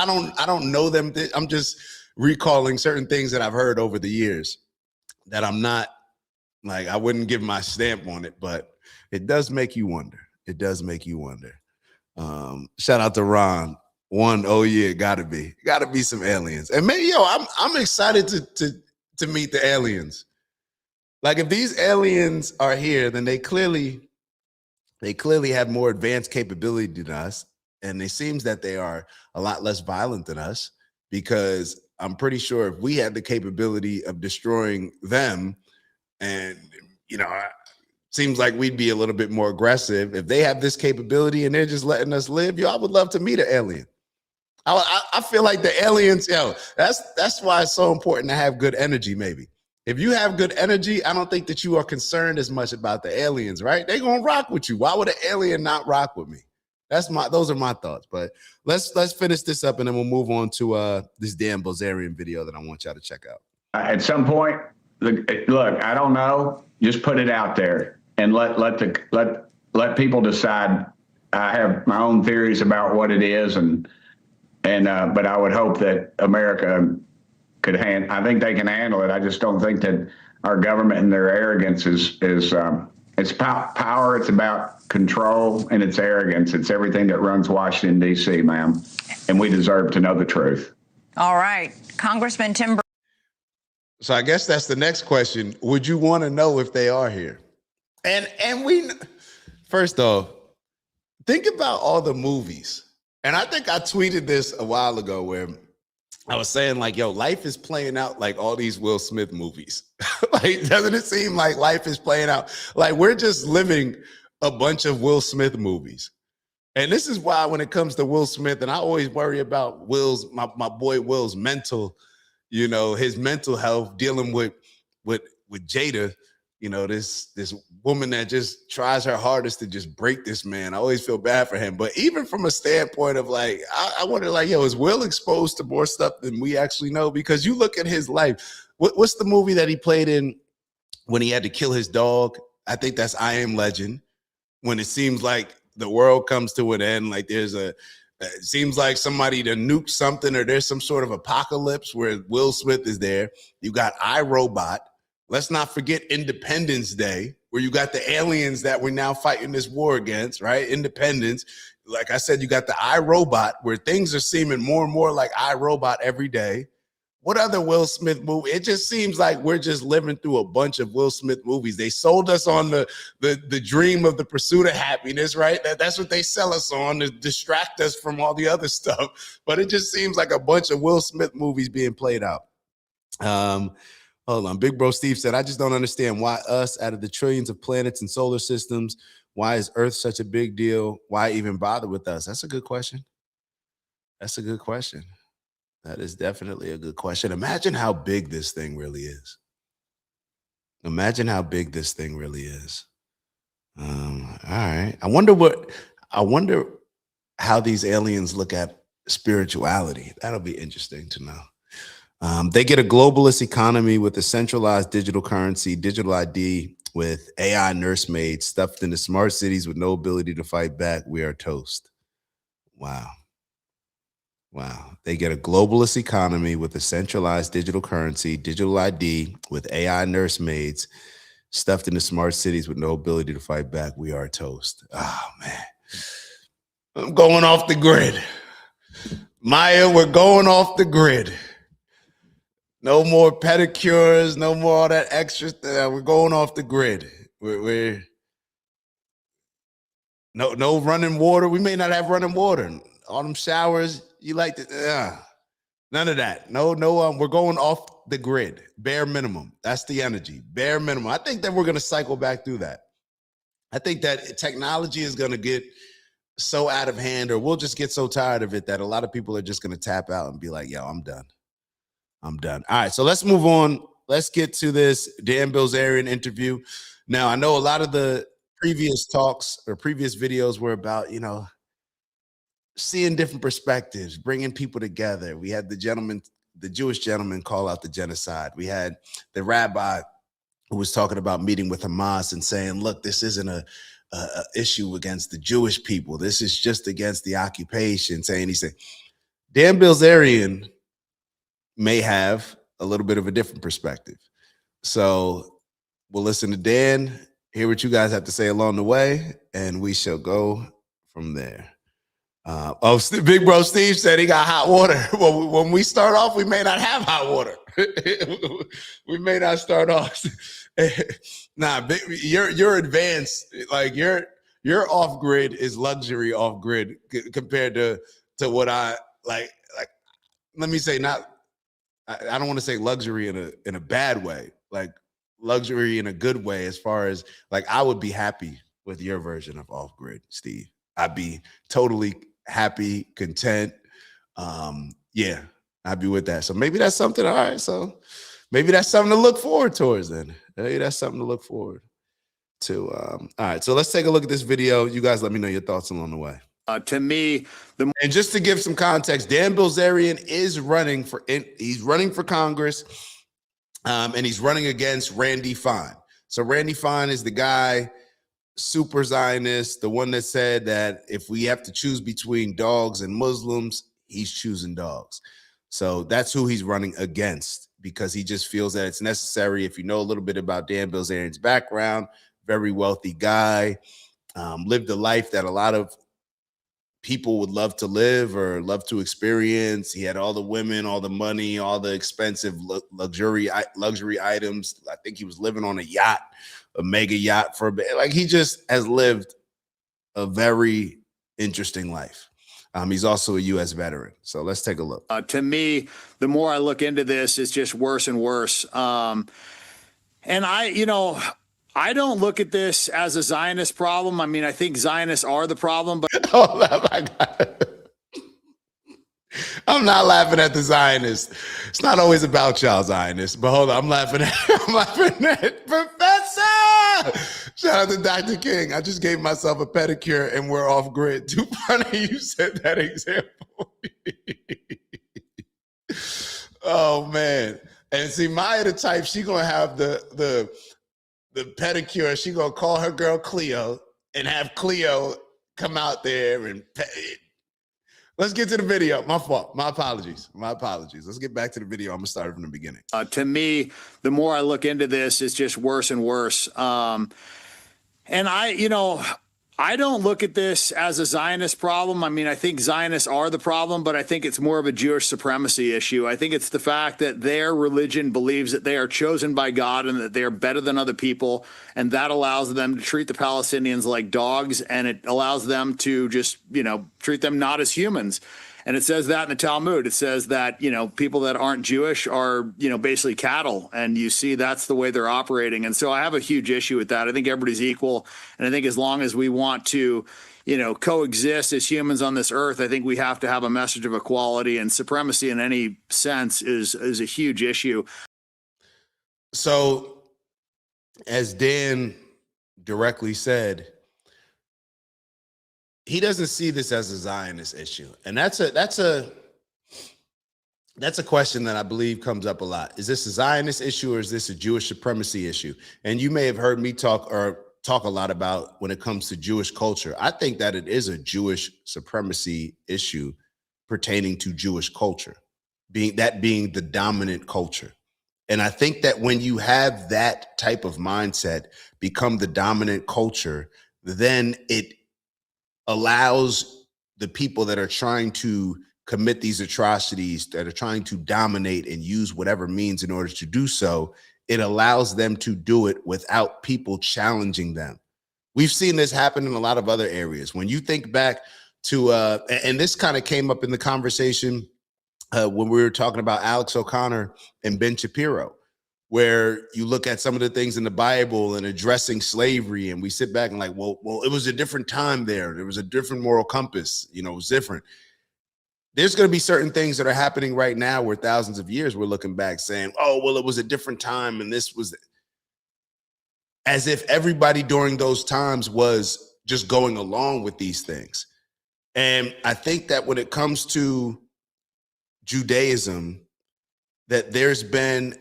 Speaker 1: don't know them. I'm just recalling certain things that I've heard over the years that I'm not like, I wouldn't give my stamp on it, but it does make you wonder. It does make you wonder. Shout out to Ron. Oh yeah, gotta be some aliens. And maybe I'm excited to meet the aliens. Like if these aliens are here, then they clearly have more advanced capability than us, and it seems that they are a lot less violent than us, because I'm pretty sure if we had the capability of destroying them, and seems like we'd be a little bit more aggressive. If they have this capability and they're just letting us live, I would love to meet an alien. I feel like the aliens, that's why it's so important to have good energy. Maybe if you have good energy, I don't think that you are concerned as much about the aliens, right? They're gonna rock with you. Why would an alien not rock with me? Those are my thoughts. But let's finish this up and then we'll move on to this Dan Bilzerian video that I want y'all to check out.
Speaker 13: At some point, look, I don't know. Just put it out there and let people decide. I have my own theories about what it is, but I would hope that America could I think they can handle it. I just don't think that our government and their arrogance is it's power. It's about control, and it's arrogance. It's everything that runs Washington, D.C., ma'am. And we deserve to know the truth.
Speaker 12: All right. Congressman Tim.
Speaker 1: So I guess that's the next question. Would you want to know if they are here? And we, first off, think about all the movies. And I think I tweeted this a while ago where I was saying like, life is playing out like all these Will Smith movies. Like, doesn't it seem like life is playing out? Like we're just living a bunch of Will Smith movies. And this is why when it comes to Will Smith, and I always worry about my boy Will's mental, his mental health, dealing with Jada, this woman that just tries her hardest to just break this man. I always feel bad for him. But even from a standpoint of like, I wonder like, is Will exposed to more stuff than we actually know? Because you look at his life. What's the movie that he played in when he had to kill his dog? I think that's I Am Legend. When it seems like the world comes to an end, like it seems like somebody to nuke something, or there's some sort of apocalypse where Will Smith is there. You got iRobot. Let's not forget Independence Day, where you got the aliens that we're now fighting this war against, right? Independence. Like I said, you got the iRobot, where things are seeming more and more like iRobot every day. What other Will Smith movie? It just seems like we're just living through a bunch of Will Smith movies. They sold us on the dream of the pursuit of happiness, right? That's what they sell us on, to distract us from all the other stuff. But it just seems like a bunch of Will Smith movies being played out. Hold on. Big Bro Steve said, I just don't understand why us, out of the trillions of planets and solar systems, why is Earth such a big deal? Why even bother with us? That's a good question. That's a good question. That is definitely a good question. Imagine how big this thing really is. Imagine how big this thing really is. All right. I wonder how these aliens look at spirituality. That'll be interesting to know. They get a globalist economy with a centralized digital currency, digital ID, with AI nursemaids stuffed into smart cities with no ability to fight back. We are toast. Wow. Wow. They get a globalist economy with a centralized digital currency, digital ID, with AI nursemaids stuffed into smart cities with no ability to fight back. We are toast. Oh, man. I'm going off the grid. Maya, we're going off the grid. No more pedicures, no more all that extra stuff. We're going off the grid. We're no running water. We may not have running water. All them showers, you like to none of that. No, we're going off the grid. Bare minimum. That's the energy. Bare minimum. I think that we're gonna cycle back through that. I think that technology is gonna get so out of hand, or we'll just get so tired of it that a lot of people are just gonna tap out and be like, yo, I'm done. I'm done. All right, so let's move on. Let's get to this Dan Bilzerian interview. Now, I know a lot of the previous talks or previous videos were about, seeing different perspectives, bringing people together. We had the Jewish gentleman call out the genocide. We had the rabbi who was talking about meeting with Hamas and saying, look, this isn't a issue against the Jewish people. This is just against the occupation. He said, Dan Bilzerian may have a little bit of a different perspective. So we'll listen to Dan, hear what you guys have to say along the way, and we shall go from there. Big bro Steve said he got hot water. Well, when we start off, we may not have hot water. We may not start off. Nah, you're advanced. Like your off grid is luxury off grid compared to what I like. Let me say, not. I don't want to say luxury in a bad way, like luxury in a good way, as far as like I would be happy with your version of off grid, Steve. I'd be totally happy, content. Yeah, I'd be with that. So maybe that's something. All right. So maybe that's something to look forward towards then. Maybe that's something to look forward to. All right. So let's take a look at this video. You guys let me know your thoughts along the way. To me, and just to give some context, Dan Bilzerian is running for Congress, and he's running against Randy Fine. So Randy Fine is the guy, super Zionist, the one that said that if we have to choose between dogs and Muslims, he's choosing dogs. So that's who he's running against, because he just feels that it's necessary. If you know a little bit about Dan Bilzerian's background, very wealthy guy, lived a life that a lot of people would love to live or love to experience. He had all the women, all the money, all the expensive luxury items. I think he was living on a yacht, a mega yacht for a bit. Like, he just has lived a very interesting life. He's also a U.S. veteran. So let's take a look. To me, the more I look into this, it's just worse and worse. And I don't look at this as a Zionist problem. I mean, I think Zionists are the problem, but oh my God. I'm not laughing at the Zionists. It's not always about y'all Zionists, but hold on, I'm laughing at Professor. Shout out to Dr. King. I just gave myself a pedicure and we're off grid. Too funny you said that example. Oh man. And see, Maya the type, she gonna have the pedicure. She gonna call her girl Cleo and have Cleo come out there and let's get to the video. My fault. My apologies. Let's get back to the video. I'm gonna start from the beginning. To me, the more I look into this, it's just worse and worse. And I don't look at this as a Zionist problem. I mean, I think Zionists are the problem, but I think it's more of a Jewish supremacy issue. I think it's the fact that their religion believes that they are chosen by God and that they are better than other people, and that allows them to treat the Palestinians like dogs, and it allows them to just, treat them not as humans. And it says that in the Talmud. It says that, people that aren't Jewish are, basically cattle. And you see that's the way they're operating. And so I have a huge issue with that. I think everybody's equal. And I think as long as we want to, coexist as humans on this earth, I think we have to have a message of equality, and supremacy in any sense is a huge issue. So as Dan directly said, he doesn't see this as a Zionist issue. And that's a question that I believe comes up a lot. Is this a Zionist issue or is this a Jewish supremacy issue? And you may have heard me talk a lot about when it comes to Jewish culture. I think that it is a Jewish supremacy issue pertaining to Jewish culture, being the dominant culture. And I think that when you have that type of mindset become the dominant culture, then it allows the people that are trying to commit these atrocities, that are trying to dominate and use whatever means in order to do so, it allows them to do it without people challenging them. We've seen this happen in a lot of other areas. When you think back to, and this kind of came up in the conversation when we were talking about Alex O'Connor and Ben Shapiro, where you look at some of the things in the Bible and addressing slavery, and we sit back and like, well, it was a different time there. There was a different moral compass. You know, it was different. There's going to be certain things that are happening right now where thousands of years we're looking back saying, oh, well, it was a different time. And this was as if everybody during those times was just going along with these things. And I think that when it comes to Judaism, that there's been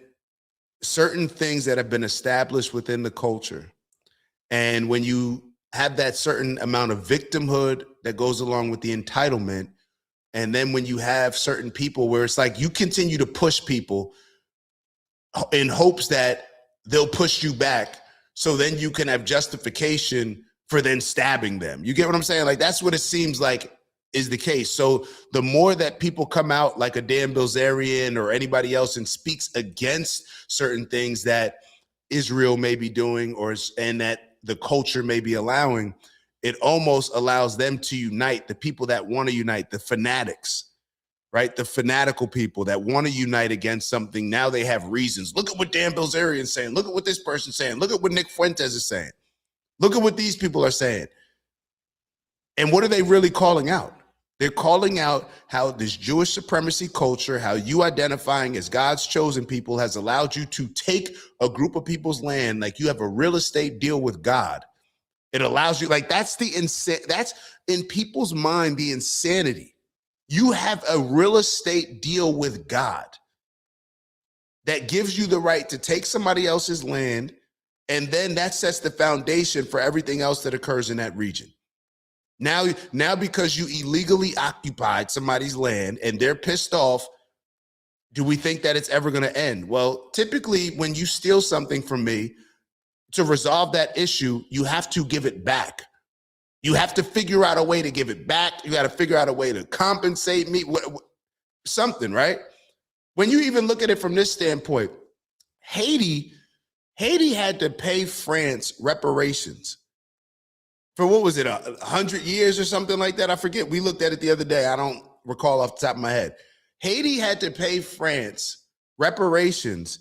Speaker 1: certain things that have been established within the culture. And when you have that certain amount of victimhood that goes along with the entitlement, and then when you have certain people where it's like you continue to push people in hopes that they'll push you back, so then you can have justification for then stabbing them. You get what I'm saying? Like, that's what it seems like is the case. So the more that people come out like a Dan Bilzerian or anybody else and speaks against certain things that Israel may be doing and that the culture may be allowing, it almost allows them to unite, the people that want to unite, the fanatics, right? The fanatical people that want to unite against something. Now they have reasons. Look at what Dan Bilzerian is saying. Look at what this person's saying. Look at what Nick Fuentes is saying. Look at what these people are saying. And what are they really calling out? They're calling out how this Jewish supremacy culture, how you identifying as God's chosen people has allowed you to take a group of people's land like you have a real estate deal with God. It allows you, like, that's in people's mind, the insanity. You have a real estate deal with God that gives you the right to take somebody else's land, and then that sets the foundation for everything else that occurs in that region. Now because you illegally occupied somebody's land and they're pissed off, do we think that it's ever going to end? Well, typically when you steal something from me, to resolve that issue, you have to give it back. You have to figure out a way to give it back. You got to figure out a way to compensate me, something, right? When you even look at it from this standpoint, Haiti had to pay France reparations for, what was it, 100 years or something like that? I forget. We looked at it the other day. I don't recall off the top of my head. Haiti had to pay France reparations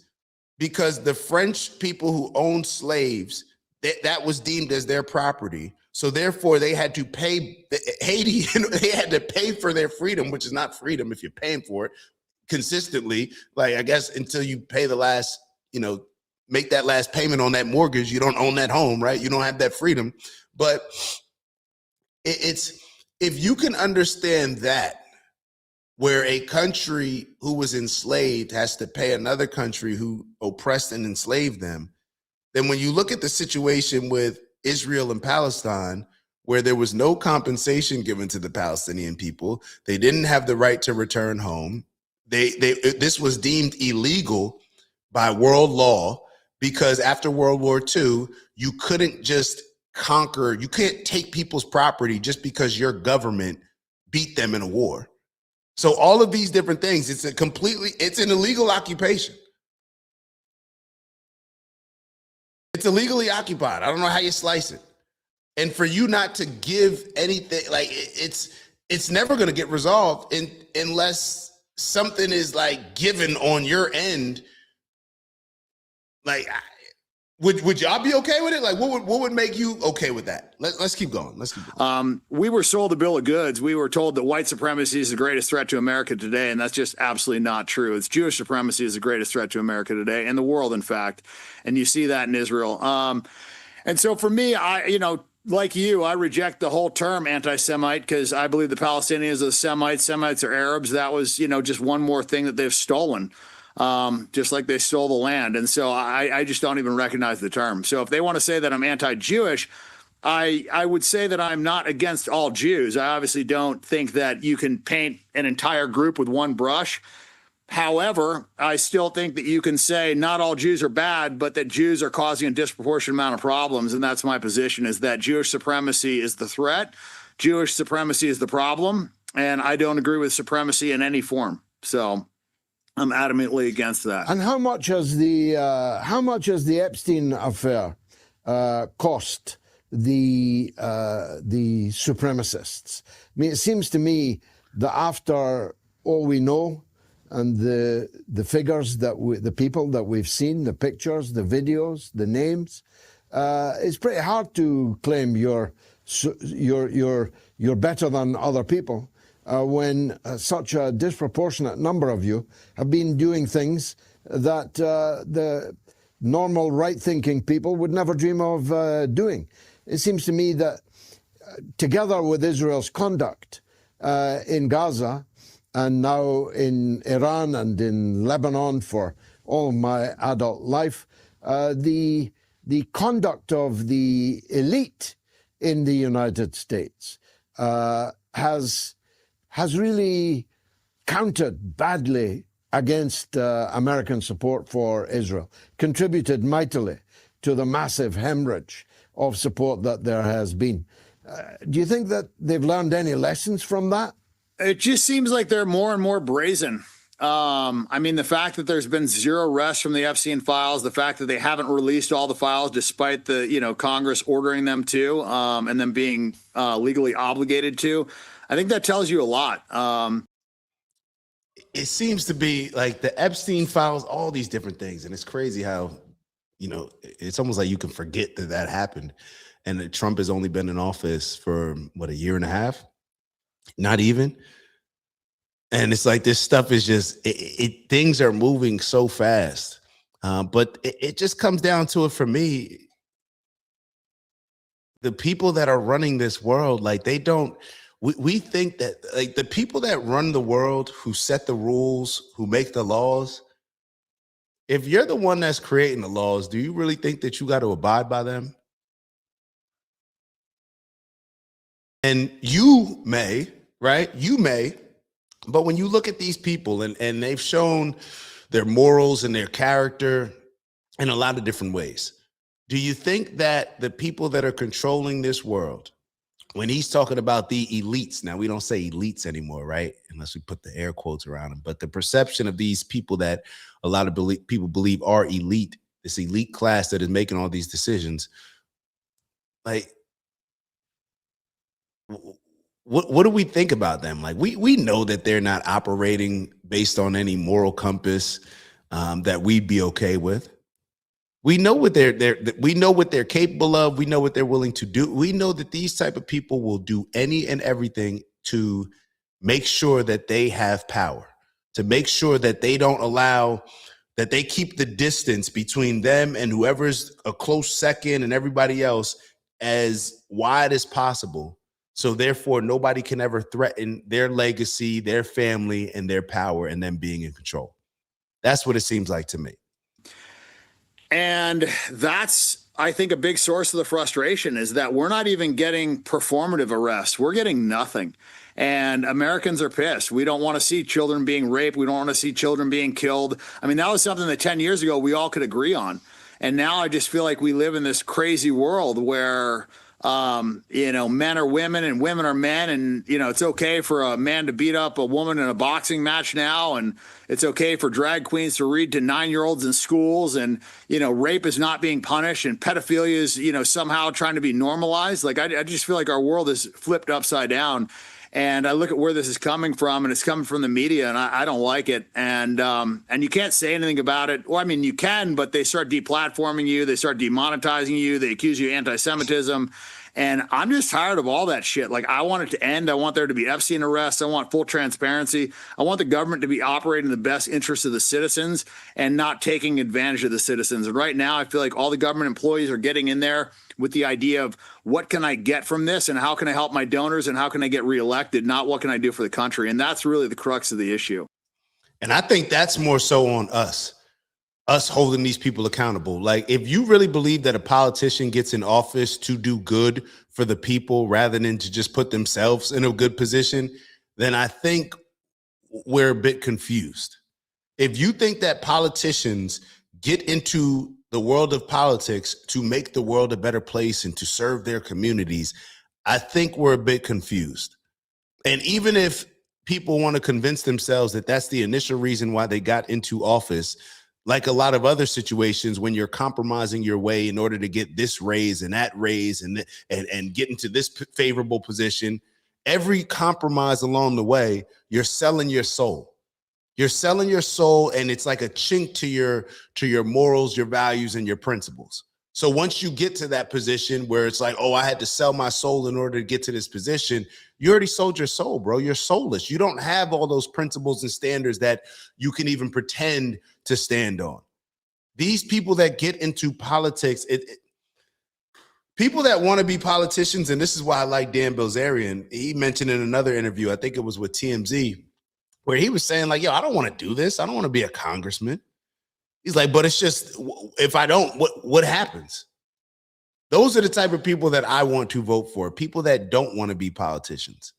Speaker 1: because the French people who owned slaves, that was deemed as their property. So therefore they had to pay Haiti, they had to pay for their freedom, which is not freedom if you're paying for it consistently. Like, I guess until you pay the last, make that last payment on that mortgage, you don't own that home, right? You don't have that freedom. But it's, if you can understand that, where a country who was enslaved has to pay another country who oppressed and enslaved them, then when you look at the situation with Israel and Palestine, where there was no compensation given to the Palestinian people, they didn't have the right to return home. This was deemed illegal by world law, because after World War II, you couldn't just conquer, you can't take people's property just because your government beat them in a war. So all of these different things, it's an illegal occupation. It's illegally occupied. I don't know how you slice it. And for you not to give anything, like, it's never going to get resolved unless something is like given on your end. Like, Would y'all be okay with it? Like, what would make you okay with that? Let's keep going. Let's keep going.
Speaker 14: We were sold a bill of goods. We were told that white supremacy is the greatest threat to America today, and that's just absolutely not true. It's Jewish supremacy is the greatest threat to America today, and the world, in fact. And you see that in Israel. And so for me, like you, I reject the whole term anti-Semite because I believe the Palestinians are the Semites. Semites are Arabs. That was, just one more thing that they've stolen. Just like they stole the land. And so I just don't even recognize the term. So if they want to say that I'm anti-Jewish, I would say that I'm not against all Jews. I obviously don't think that you can paint an entire group with one brush. However, I still think that you can say not all Jews are bad, but that Jews are causing a disproportionate amount of problems. And that's my position, is that Jewish supremacy is the threat. Jewish supremacy is the problem. And I don't agree with supremacy in any form. So I'm adamantly against that.
Speaker 15: And how much has the Epstein affair cost the supremacists? I mean, it seems to me that after all we know and the figures the people that we've seen, the pictures, the videos, the names, it's pretty hard to claim you're better than other people. When such a disproportionate number of you have been doing things that the normal right-thinking people would never dream of doing. It seems to me that together with Israel's conduct in Gaza and now in Iran and in Lebanon for all my adult life, the conduct of the elite in the United States has really counted badly against American support for Israel, contributed mightily to the massive hemorrhage of support that there has been. Do you think that they've learned any lessons from that?
Speaker 14: It just seems like they're more and more brazen. I mean, the fact that there's been zero arrests from the Epstein files, the fact that they haven't released all the files despite the, Congress ordering them to, and them being legally obligated to, I think that tells you a lot.
Speaker 1: It seems to be like the Epstein files, all these different things. And it's crazy how, it's almost like you can forget that happened. And that Trump has only been in office for, a year and a half? Not even. And it's like this stuff is just, things are moving so fast. But it just comes down to it for me. The people that are running this world, like we think that like the people that run the world, who set the rules, who make the laws, if you're the one that's creating the laws, do you really think that you got to abide by them? And you may, right? You may, but when you look at these people and they've shown their morals and their character in a lot of different ways, do you think that the people that are controlling this world, when he's talking about the elites, now we don't say elites anymore, right? Unless we put the air quotes around them, but the perception of these people that a lot of people believe are elite, this elite class that is making all these decisions, like, what do we think about them? Like, we know that they're not operating based on any moral compass that we'd be okay with. We know what we know what they're capable of. We know what they're willing to do. We know that these type of people will do any and everything to make sure that they have power, to make sure that they don't allow, that they keep the distance between them and whoever's a close second and everybody else as wide as possible. So therefore, nobody can ever threaten their legacy, their family, and their power, and them being in control. That's what it seems like to me.
Speaker 14: And that's, I think, a big source of the frustration is that we're not even getting performative arrests. We're getting nothing. And Americans are pissed. We don't want to see children being raped. We don't want to see children being killed. I mean, that was something that 10 years ago we all could agree on. And now I just feel like we live in this crazy world where men are women and women are men, and it's okay for a man to beat up a woman in a boxing match now, and it's okay for drag queens to read to 9-year-olds in schools, and rape is not being punished, and pedophilia is somehow trying to be normalized. Like I just feel like our world is flipped upside down, And I look at where this is coming from, and it's coming from the media, and I don't like it. And you can't say anything about it. Well, I mean, you can, but they start deplatforming you. They start demonetizing you. They accuse you of anti-Semitism. And I'm just tired of all that shit. Like, I want it to end. I want there to be Epstein arrests. I want full transparency. I want the government to be operating in the best interest of the citizens and not taking advantage of the citizens. And right now, I feel like all the government employees are getting in there with the idea of what can I get from this and how can I help my donors and how can I get reelected, not what can I do for the country. And that's really the crux of the issue.
Speaker 1: And I think that's more so on us holding these people accountable. Like, if you really believe that a politician gets in office to do good for the people rather than to just put themselves in a good position, then I think we're a bit confused. If you think that politicians get into the world of politics to make the world a better place and to serve their communities, I think we're a bit confused. And even if people want to convince themselves that that's the initial reason why they got into office, like a lot of other situations, when you're compromising your way in order to get this raise and that raise and get into this favorable position, every compromise along the way, you're selling your soul. You're selling your soul, and it's like a chink to your morals, your values, and your principles. So once you get to that position where it's like, oh, I had to sell my soul in order to get to this position, you already sold your soul, bro. You're soulless. You don't have all those principles and standards that you can even pretend to stand on. These people that get into politics, people that want to be politicians, and this is why I like Dan Bilzerian. He mentioned in another interview, I think it was with TMZ, where he was saying like, yo, I don't want to do this. I don't want to be a congressman. He's like, but it's just, if I don't, what happens? Those are the type of people that I want to vote for, people that don't want to be politicians,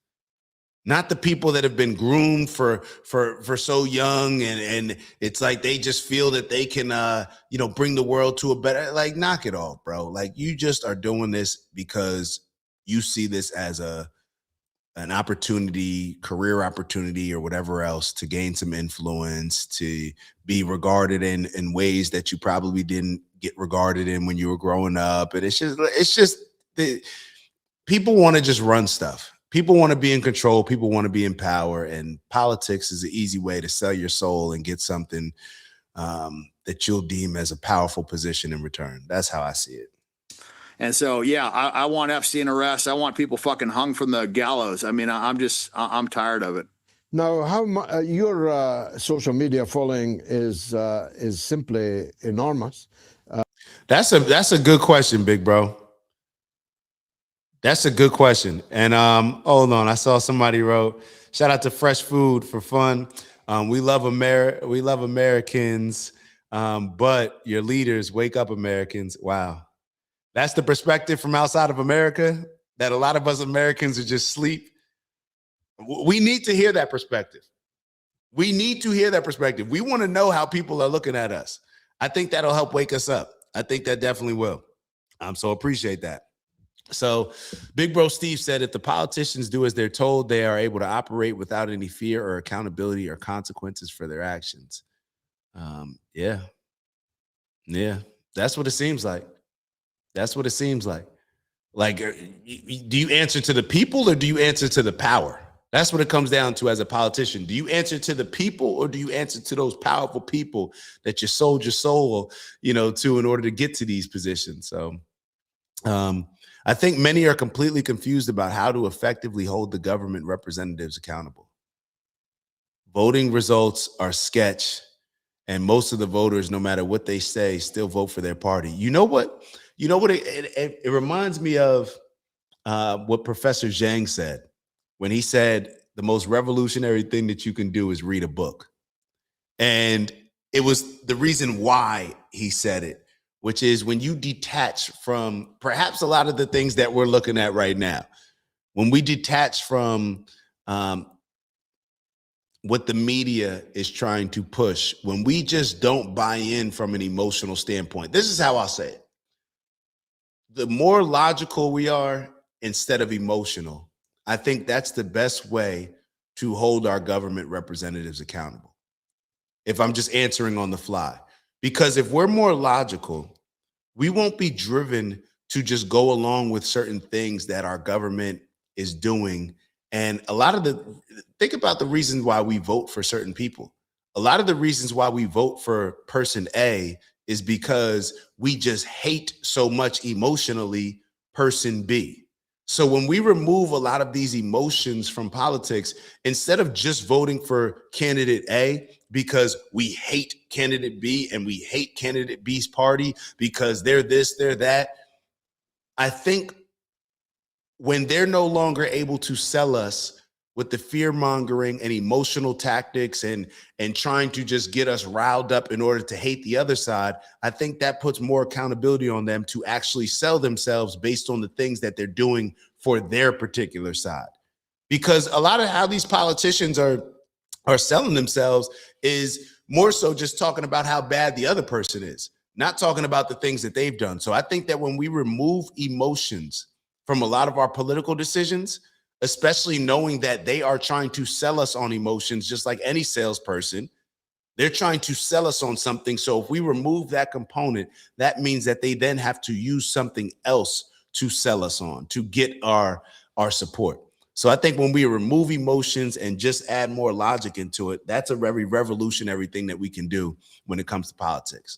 Speaker 1: not the people that have been groomed for so young. And it's like, they just feel that they can, bring the world to a better, like, knock it off, bro. Like, you just are doing this because you see this as an opportunity, career opportunity, or whatever else, to gain some influence, to be regarded in ways that you probably didn't get regarded in when you were growing up. And it's just people want to just run stuff. People want to be in control. People want to be in power. And politics is an easy way to sell your soul and get something that you'll deem as a powerful position in return. That's how I see it.
Speaker 14: And so, yeah, I want Epstein arrest. I want people fucking hung from the gallows. I mean, I'm tired of it.
Speaker 15: Now, how your social media following is simply enormous.
Speaker 1: That's a good question, big bro. That's a good question. And hold on, I saw somebody wrote, shout out to Fresh Food for fun. We love Americans, but your leaders wake up Americans. Wow. That's the perspective from outside of America, that a lot of us Americans are just asleep. We need to hear that perspective. We need to hear that perspective. We want to know how people are looking at us. I think that'll help wake us up. I think that definitely will. So appreciate that. So Big Bro Steve said, if the politicians do as they're told, they are able to operate without any fear or accountability or consequences for their actions. Yeah, that's what it seems like. That's what it seems like. Like, do you answer to the people or do you answer to the power? That's what it comes down to as a politician. Do you answer to the people or do you answer to those powerful people that you sold your soul, to in order to get to these positions? So I think many are completely confused about how to effectively hold the government representatives accountable. Voting results are sketch, and most of the voters, no matter what they say, still vote for their party. You know what? It reminds me of what Professor Zhang said when he said the most revolutionary thing that you can do is read a book. And it was the reason why he said it, which is when you detach from perhaps a lot of the things that we're looking at right now, when we detach from what the media is trying to push, when we just don't buy in from an emotional standpoint. This is how I'll say it. The more logical we are instead of emotional, I think that's the best way to hold our government representatives accountable. If I'm just answering on the fly, because if we're more logical, we won't be driven to just go along with certain things that our government is doing And think about the reasons why we vote for certain people. A lot of the reasons why we vote for person A is because we just hate so much emotionally person B. So when we remove a lot of these emotions from politics, instead of just voting for candidate A because we hate candidate B and we hate candidate B's party because they're this, they're that, I think when they're no longer able to sell us with the fear mongering and emotional tactics and trying to just get us riled up in order to hate the other side, I think that puts more accountability on them to actually sell themselves based on the things that they're doing for their particular side. Because a lot of how these politicians are selling themselves is more so just talking about how bad the other person is, not talking about the things that they've done. So I think that when we remove emotions from a lot of our political decisions, especially knowing that they are trying to sell us on emotions, just like any salesperson, they're trying to sell us on something. So if we remove that component, that means that they then have to use something else to sell us on, to get our support. So I think when we remove emotions and just add more logic into it, that's a very revolutionary thing that we can do when it comes to politics.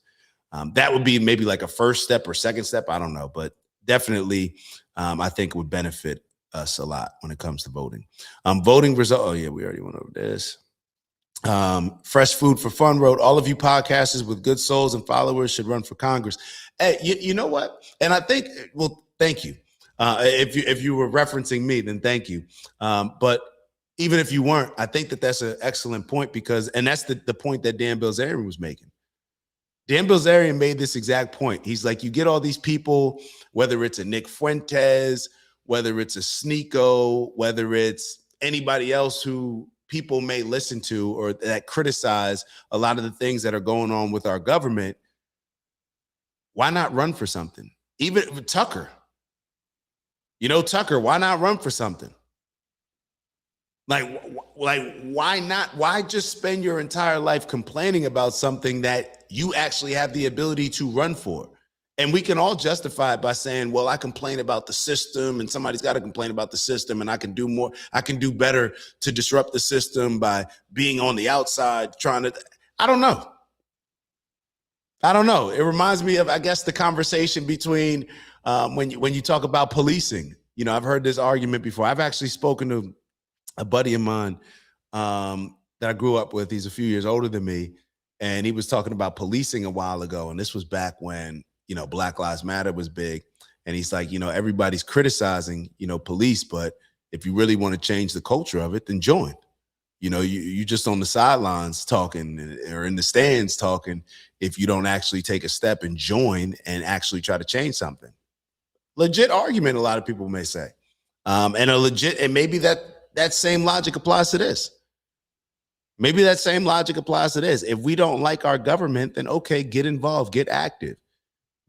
Speaker 1: That would be maybe like a first step or second step. I don't know, but definitely I think it would benefit us a lot when it comes to voting. Voting result. Oh yeah, we already went over this. Fresh Food for Fun wrote, all of you podcasters with good souls and followers should run for Congress. Hey, you know what? And I think, well, thank you. If you were referencing me, then thank you. But even if you weren't, I think that that's an excellent point because, and that's the point that Dan Bilzerian was making. Dan Bilzerian made this exact point. He's like, you get all these people, whether it's a Nick Fuentes, whether it's a Sneeko, whether it's anybody else who people may listen to or that criticize a lot of the things that are going on with our government. Why not run for something? Even Tucker. Tucker, why not run for something? Like, why not? Why just spend your entire life complaining about something that you actually have the ability to run for? And we can all justify it by saying, well, I complain about the system and somebody's got to complain about the system and I can do more. I can do better to disrupt the system by being on the outside trying to, I don't know. It reminds me of, I guess, the conversation between when you talk about policing. I've heard this argument before. I've actually spoken to a buddy of mine that I grew up with. He's a few years older than me. And he was talking about policing a while ago. And this was back when, Black Lives Matter was big. And he's like, everybody's criticizing, police. But if you really want to change the culture of it, then join. You just on the sidelines talking or in the stands talking if you don't actually take a step and join and actually try to change something. Legit argument, a lot of people may say. And maybe that same logic applies to this. Maybe that same logic applies to this. If we don't like our government, then okay, get involved, get active,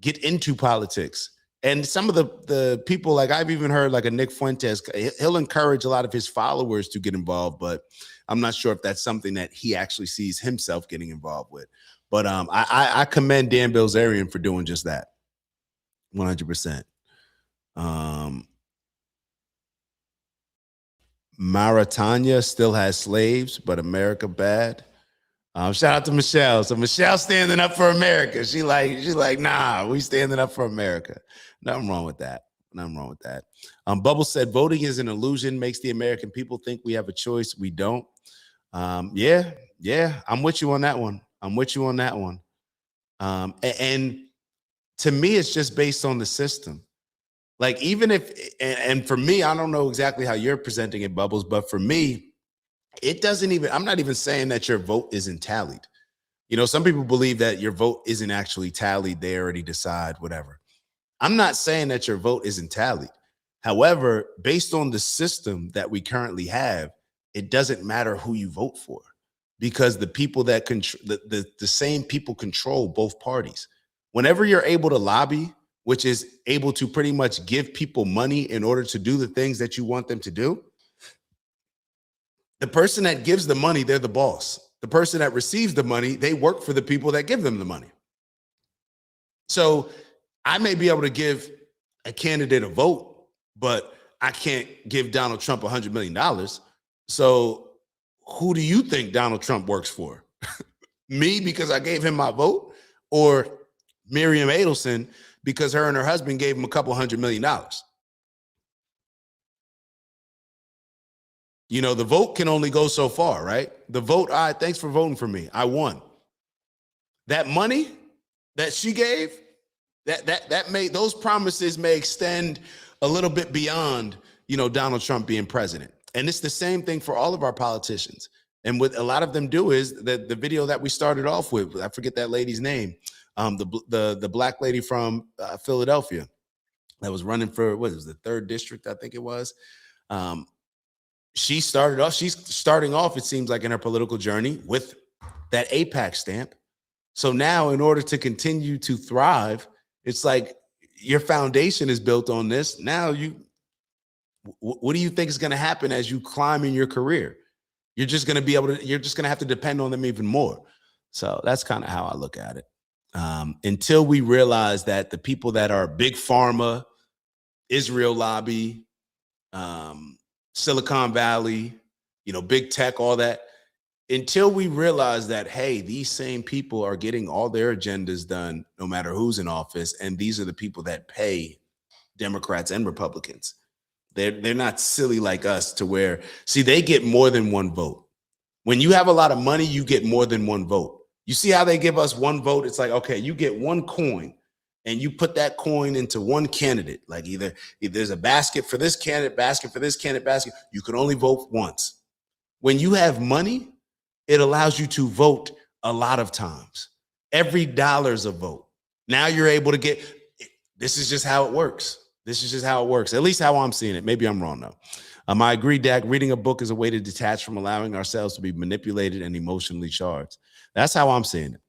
Speaker 1: get into politics. And some of the people, like I've even heard like a Nick Fuentes, he'll encourage a lot of his followers to get involved, but I'm not sure if that's something that he actually sees himself getting involved with. But I commend Dan Bilzerian for doing just that, 100%. Mauritania still has slaves, but America bad. Shout out to Michelle. So Michelle standing up for America. She's like, nah, we standing up for America. Nothing wrong with that. Bubble said, voting is an illusion, makes the American people think we have a choice. We don't. Yeah, I'm with you on that one. And to me, it's just based on the system. Like, even if, and for me, I don't know exactly how you're presenting it, Bubbles, but for me, it doesn't even, I'm not even saying that your vote isn't tallied. Some people believe that your vote isn't actually tallied. They already decide whatever. I'm not saying that your vote isn't tallied. However, based on the system that we currently have, it doesn't matter who you vote for because the people that control, the same people control both parties. Whenever you're able to lobby, which is able to pretty much give people money in order to do the things that you want them to do, the person that gives the money, they're the boss. The person that receives the money, they work for the people that give them the money. So I may be able to give a candidate a vote, but I can't give Donald Trump $100 million. So who do you think Donald Trump works for? Me, because I gave him my vote, or Miriam Adelson, because her and her husband gave him a couple $100 million? You know, the vote can only go so far, right? The vote, all right, thanks for voting for me. I won. That money that she gave, that made, those promises may extend a little bit beyond, you know, Donald Trump being president. And it's the same thing for all of our politicians. And what a lot of them do is that the video that we started off with, I forget that lady's name, the black lady from Philadelphia that was running for, what was the 3rd district, I think it was. She's starting off, it seems like, in her political journey with that AIPAC stamp. So now, in order to continue to thrive, it's like your foundation is built on this. Now what do you think is going to happen as you climb in your career? You're just going to have to depend on them even more. So that's kind of how I look at it. Until we realize that the people that are big pharma, Israel lobby, Silicon Valley, you know, big tech, all that, until we realize that, hey, these same people are getting all their agendas done no matter who's in office, and these are the people that pay Democrats and Republicans. They're not silly like us to where, see, they get more than one vote. When you have a lot of money, you get more than one vote. You see how they give us one vote? It's like, okay, you get one coin and you put that coin into one candidate. Like either if there's a basket for this candidate, basket for this candidate, basket, you can only vote once. When you have money, it allows you to vote a lot of times. Every dollar's a vote. Now you're able to get, this is just how it works. This is just how it works, at least how I'm seeing it. Maybe I'm wrong, though. I agree, Dak. Reading a book is a way to detach from allowing ourselves to be manipulated and emotionally charged. That's how I'm seeing it.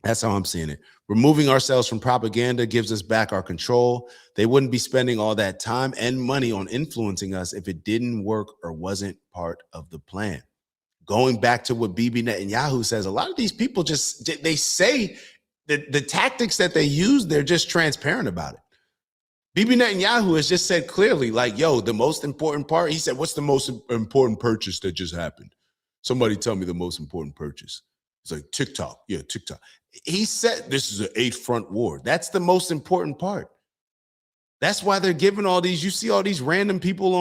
Speaker 1: That's how I'm seeing it. Removing ourselves from propaganda gives us back our control. They wouldn't be spending all that time and money on influencing us if it didn't work or wasn't part of the plan. Going back to what Bibi Netanyahu says, a lot of these people they say that the tactics that they use, they're just transparent about it. Bibi Netanyahu has just said clearly, like, yo, the most important part, he said, what's the most important purchase that just happened? Somebody tell me the most important purchase. It's like TikTok. Yeah, TikTok. He said this is an 8th front war. That's the most important part. That's why they're giving all these, you see all these random people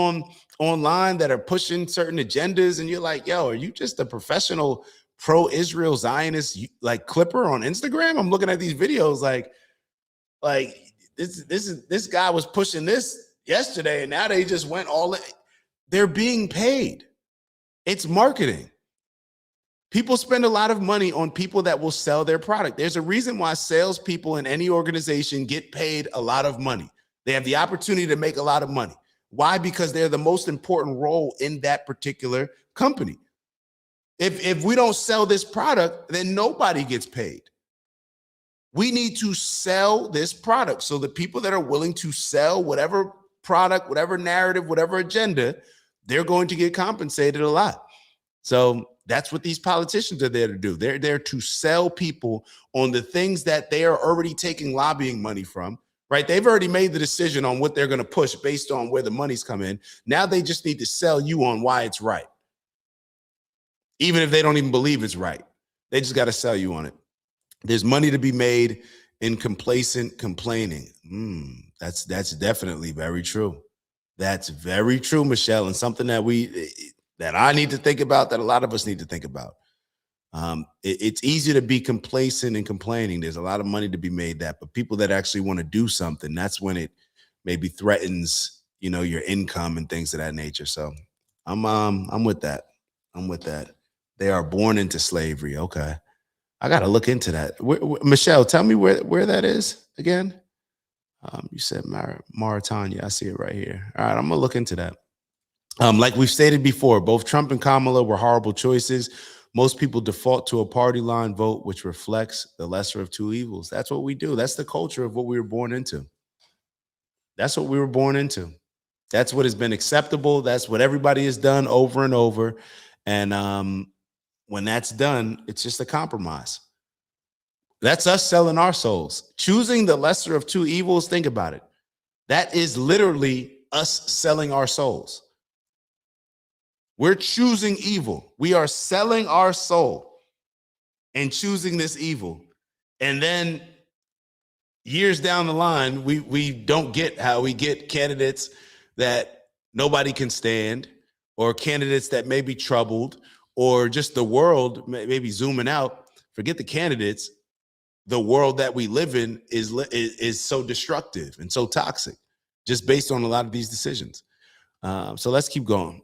Speaker 1: online that are pushing certain agendas, and you're like, yo, are you just a professional pro-Israel Zionist like clipper on Instagram? I'm looking at these videos like this guy was pushing this yesterday, and now they just went all in. They're being paid. It's marketing. People spend a lot of money on people that will sell their product. There's a reason why salespeople in any organization get paid a lot of money. They have the opportunity to make a lot of money. Why? Because they're the most important role in that particular company. If we don't sell this product, then nobody gets paid. We need to sell this product. So the people that are willing to sell whatever product, whatever narrative, whatever agenda, they're going to get compensated a lot. So that's what these politicians are there to do. They're there to sell people on the things that they are already taking lobbying money from, right? They've already made the decision on what they're going to push based on where the money's come in. Now they just need to sell you on why it's right. Even if they don't even believe it's right, they just got to sell you on it. There's money to be made in complacent complaining. That's definitely very true. That's very true, Michelle, and something that I need to think about, that a lot of us need to think about. It's easy to be complacent and complaining. There's a lot of money to be made but people that actually want to do something, that's when it maybe threatens, you know, your income and things of that nature. So I'm with that. I'm with that. They are born into slavery. Okay. I got to look into that. Michelle, tell me where that is again. You said Mauritania. I see it right here. All right, I'm going to look into that. Like we've stated before, both Trump and Kamala were horrible choices. Most people default to a party line vote, which reflects the lesser of two evils. That's what we do. That's the culture of what we were born into. That's what we were born into. That's what has been acceptable. That's what everybody has done over and over. And when that's done, it's just a compromise. That's us selling our souls. Choosing the lesser of two evils, think about it. That is literally us selling our souls. We're choosing evil. We are selling our soul and choosing this evil. And then years down the line, we don't get how we get candidates that nobody can stand, or candidates that may be troubled, or just the world maybe zooming out. Forget the candidates. The world that we live in is so destructive and so toxic, just based on a lot of these decisions. So let's keep going.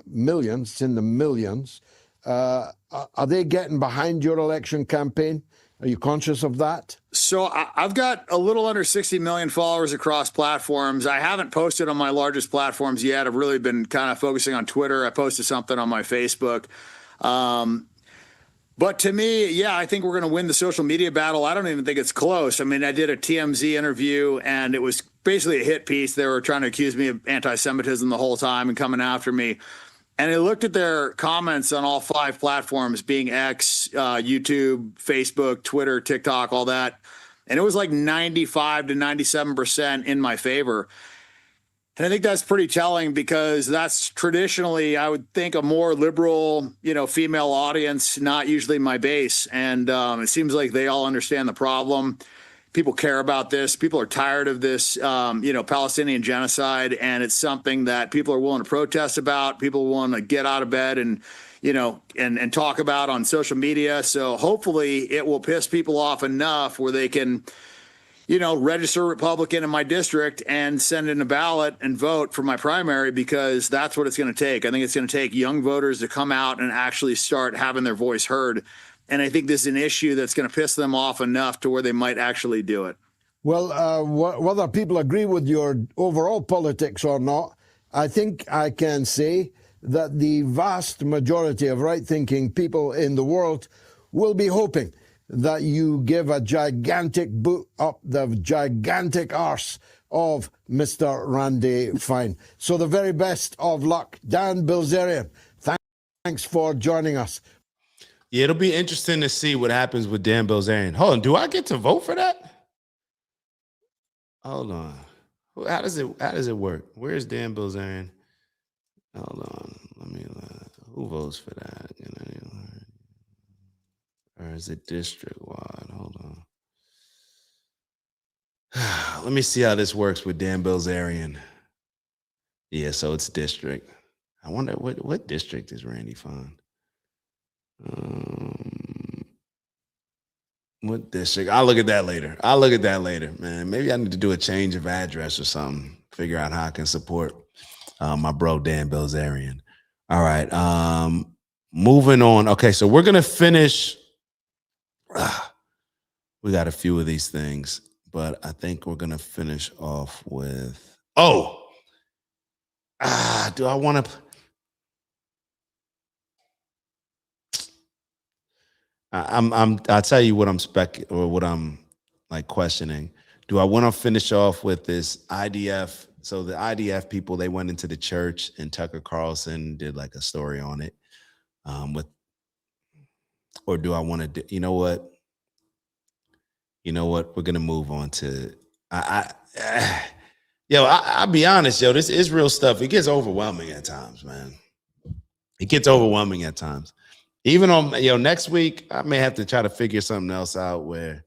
Speaker 15: Millions, in the millions. Are they getting behind your election campaign? Are you conscious of that?
Speaker 14: So I've got a little under 60 million followers across platforms. I haven't posted on my largest platforms yet. I've really been kind of focusing on Twitter. I posted something on my Facebook. But to me, yeah, I think we're going to win the social media battle. I don't even think it's close. I mean, I did a TMZ interview, and it was basically a hit piece. They were trying to accuse me of anti-Semitism the whole time and coming after me. And I looked at their comments on all 5 platforms, being X, YouTube, Facebook, Twitter, TikTok, all that. And it was like 95 to 97% in my favor. And I think that's pretty telling, because that's traditionally, I would think, a more liberal, female audience, not usually my base. And it seems like they all understand the problem. People care about this. People are tired of this, Palestinian genocide. And it's something that people are willing to protest about. People want to get out of bed and talk about on social media. So hopefully it will piss people off enough where they can, register Republican in my district and send in a ballot and vote for my primary, because that's what it's going to take. I think it's going to take young voters to come out and actually start having their voice heard. And I think this is an issue that's going to piss them off enough to where they might actually do it.
Speaker 15: Well, whether people agree with your overall politics or not, I think I can say that the vast majority of right-thinking people in the world will be hoping that you give a gigantic boot up the gigantic arse of Mr. Randy Fine. So the very best of luck. Dan Bilzerian, thanks for joining us.
Speaker 1: Yeah, it'll be interesting to see what happens with Dan Bilzerian. Hold on, do I get to vote for that? Hold on. How does it work? Where's Dan Bilzerian? Hold on. Who votes for that? Or is it district wide? Hold on. Let me see how this works with Dan Bilzerian. Yeah, so it's district. I wonder what district is Randy Fine? What district? I'll look at that later. Man. Maybe I need to do a change of address or something. Figure out how I can support my bro Dan Bilzerian. All right. Moving on. Okay, so we're gonna finish. We got a few of these things, but I think we're gonna finish off with. Do I want to? I'll tell you what I'm questioning. Do I want to finish off with this IDF? So the IDF people, they went into the church, and Tucker Carlson did like a story on it. Or do I want to do, you know what? We're gonna move on to I'll be honest, this Israel stuff, it gets overwhelming at times, man. It gets overwhelming at times. Even on next week, I may have to try to figure something else out where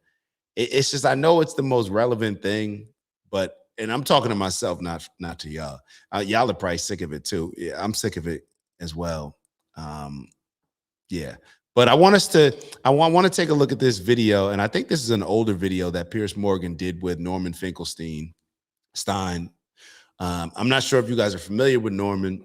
Speaker 1: it's just, I know it's the most relevant thing, and I'm talking to myself, not to y'all. Y'all are probably sick of it too. Yeah, I'm sick of it as well. Yeah. But I want to take a look at this video, and I think this is an older video that Piers Morgan did with Norman Finkelstein. I'm not sure if you guys are familiar with Norman,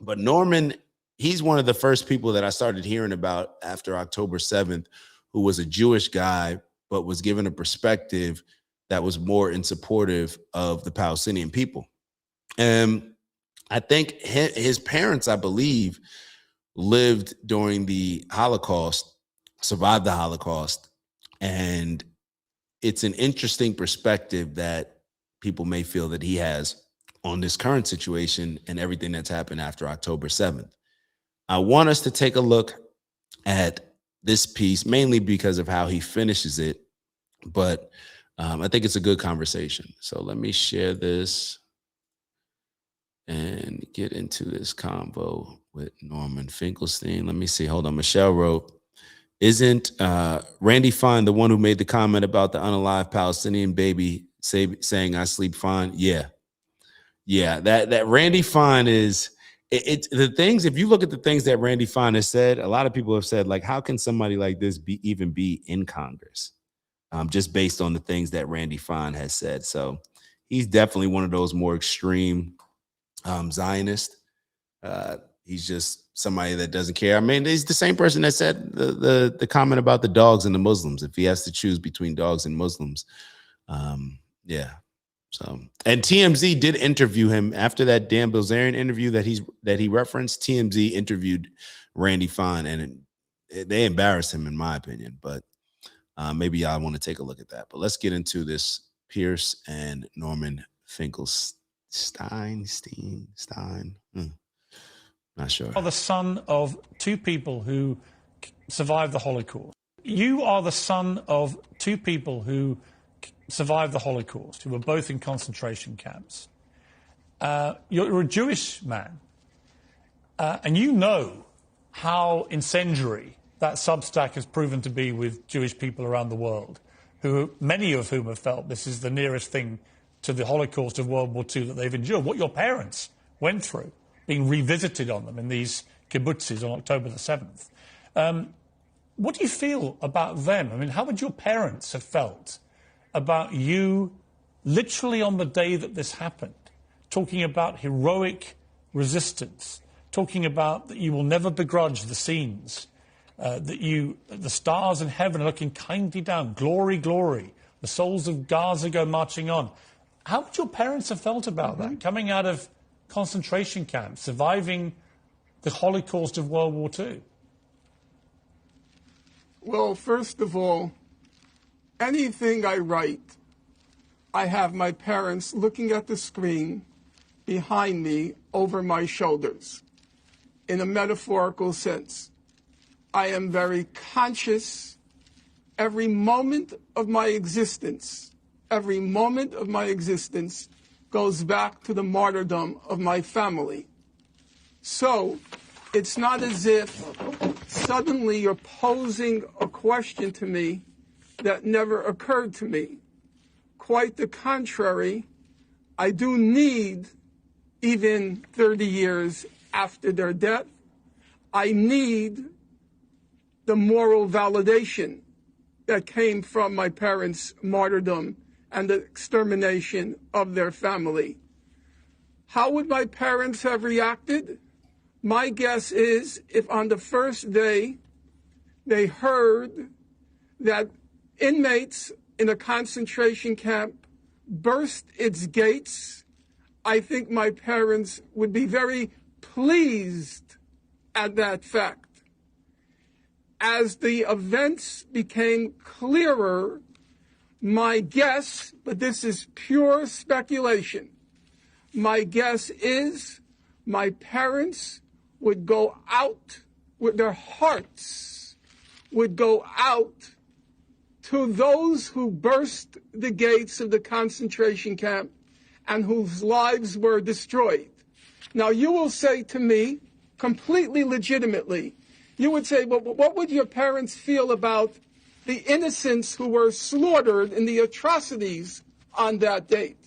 Speaker 1: but Norman, he's one of the first people that I started hearing about after October 7th, who was a Jewish guy, but was given a perspective that was more in supportive of the Palestinian people. And I think his parents, I believe, lived during the Holocaust, survived the Holocaust. And it's an interesting perspective that people may feel that he has on this current situation and everything that's happened after October 7th. I want us to take a look at this piece, mainly because of how he finishes it, but I think it's a good conversation. So let me share this. and get into this convo with Norman Finkelstein. Let me see. Hold on. Michelle wrote, isn't Randy Fine the one who made the comment about the unalive Palestinian baby saying I sleep fine? Yeah. That Randy Fine is it's the things. If you look at the things that Randy Fine has said, a lot of people have said, like, how can somebody like this even be in Congress? Just based on the things that Randy Fine has said. So he's definitely one of those more extreme Zionists. He's just somebody that doesn't care. I mean, he's the same person that said the comment about the dogs and the Muslims. If he has to choose between dogs and Muslims, yeah. So, and TMZ did interview him after that Dan Bilzerian interview that he referenced. TMZ interviewed Randy Fine, and they embarrassed him, in my opinion. But maybe y'all want to take a look at that. But let's get into this Pierce and Norman Finkelstein. Not sure.
Speaker 16: You are the son of two people who survived the Holocaust. You are the son of two people who survived the Holocaust, who were both in concentration camps. You're a Jewish man, and you know how incendiary that Substack has proven to be with Jewish people around the world, many of whom have felt this is the nearest thing to the Holocaust of World War II that they've endured. What your parents went through, being revisited on them in these kibbutzes on October the 7th. What do you feel about them? I mean, how would your parents have felt about you literally on the day that this happened, talking about heroic resistance, talking about that you will never begrudge the scenes, that the stars in heaven are looking kindly down, glory, glory, the souls of Gaza go marching on. How would your parents have felt about that, coming out of concentration camps, surviving the Holocaust of World War II?
Speaker 17: Well, first of all, anything I write, I have my parents looking at the screen behind me over my shoulders, in a metaphorical sense. I am very conscious every moment of my existence goes back to the martyrdom of my family. So it's not as if suddenly you're posing a question to me that never occurred to me. Quite the contrary, I do need, even 30 years after their death, I need the moral validation that came from my parents' martyrdom and the extermination of their family. How would my parents have reacted? My guess is if on the first day they heard that inmates in a concentration camp burst its gates, I think my parents would be very pleased at that fact. As the events became clearer, my guess, but this is pure speculation, my guess is my parents would go out with their hearts, would go out to those who burst the gates of the concentration camp and whose lives were destroyed. Now, you will say to me, completely legitimately, you would say, well, what would your parents feel about the innocents who were slaughtered in the atrocities on that date?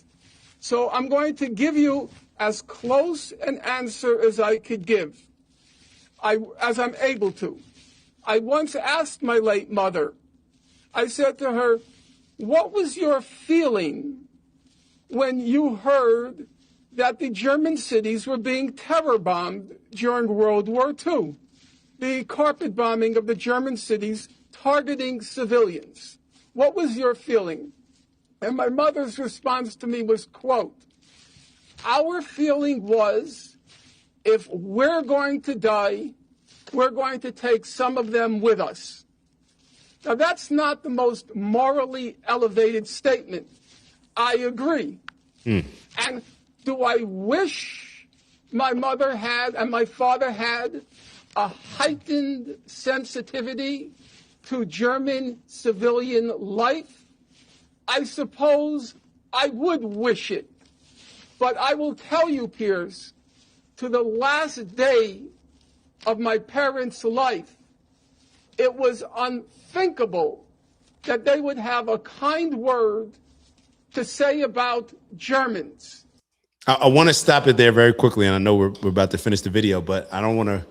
Speaker 17: So I'm going to give you as close an answer as I could give, as I'm able to. I once asked my late mother, I said to her, what was your feeling when you heard that the German cities were being terror bombed during World War II? The carpet bombing of the German cities targeting civilians. What was your feeling? And my mother's response to me was, quote, our feeling was, if we're going to die, we're going to take some of them with us. Now, that's not the most morally elevated statement. I agree. And do I wish my mother had and my father had a heightened sensitivity to German civilian life? I suppose I would wish it. But I will tell you, Piers, to the last day of my parents' life, it was unthinkable that they would have a kind word to say about Germans.
Speaker 1: I want to stop it there very quickly, and I know we're about to finish the video, but I don't want to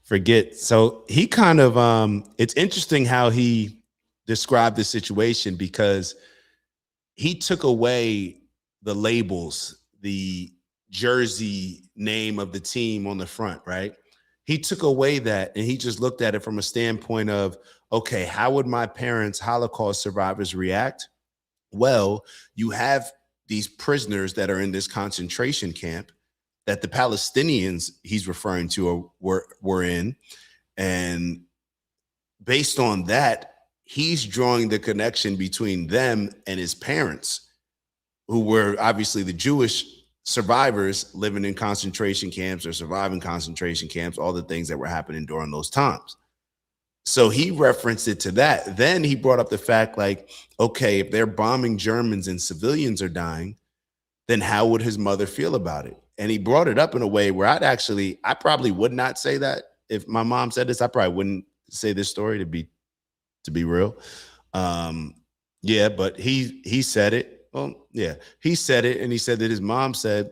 Speaker 1: forget. So he kind of it's interesting how he described the situation, because he took away the labels, the jersey name of the team on the front, right? He took away that, and he just looked at it from a standpoint of, okay, how would my parents, Holocaust survivors, react? Well, you have these prisoners that are in this concentration camp that the Palestinians he's referring to were in. And based on that, he's drawing the connection between them and his parents, who were obviously the Jewish survivors living in concentration camps or surviving concentration camps, all the things that were happening during those times. So he referenced it to that. Then he brought up the fact, like, okay, if they're bombing Germans and civilians are dying, then how would his mother feel about it? And he brought it up in a way where I probably would not say that. If my mom said this, I probably wouldn't say this story, to be real. Yeah, but he said it. Well, yeah, he said it. And he said that his mom said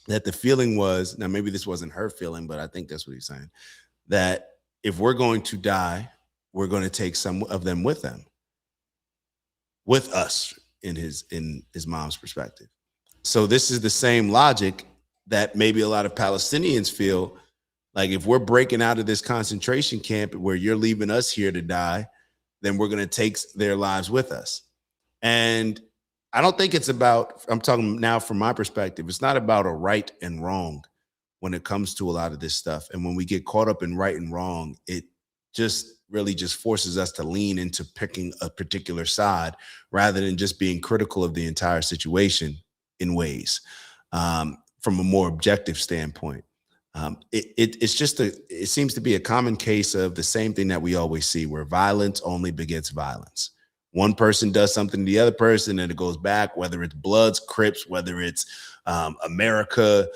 Speaker 1: that the feeling was, now maybe this wasn't her feeling, but I think that's what he's saying, that if we're going to die, we're going to take some of them with us in his mom's perspective. So this is the same logic that maybe a lot of Palestinians feel like, if we're breaking out of this concentration camp where you're leaving us here to die, then we're going to take their lives with us. And I don't think it's about, I'm talking now from my perspective, it's not about a right and wrong when it comes to a lot of this stuff. And when we get caught up in right and wrong, it just really just forces us to lean into picking a particular side rather than just being critical of the entire situation in ways, from a more objective standpoint. It seems to be a common case of the same thing that we always see, where violence only begets violence. One person does something to the other person and it goes back, whether it's Bloods, Crips, whether it's America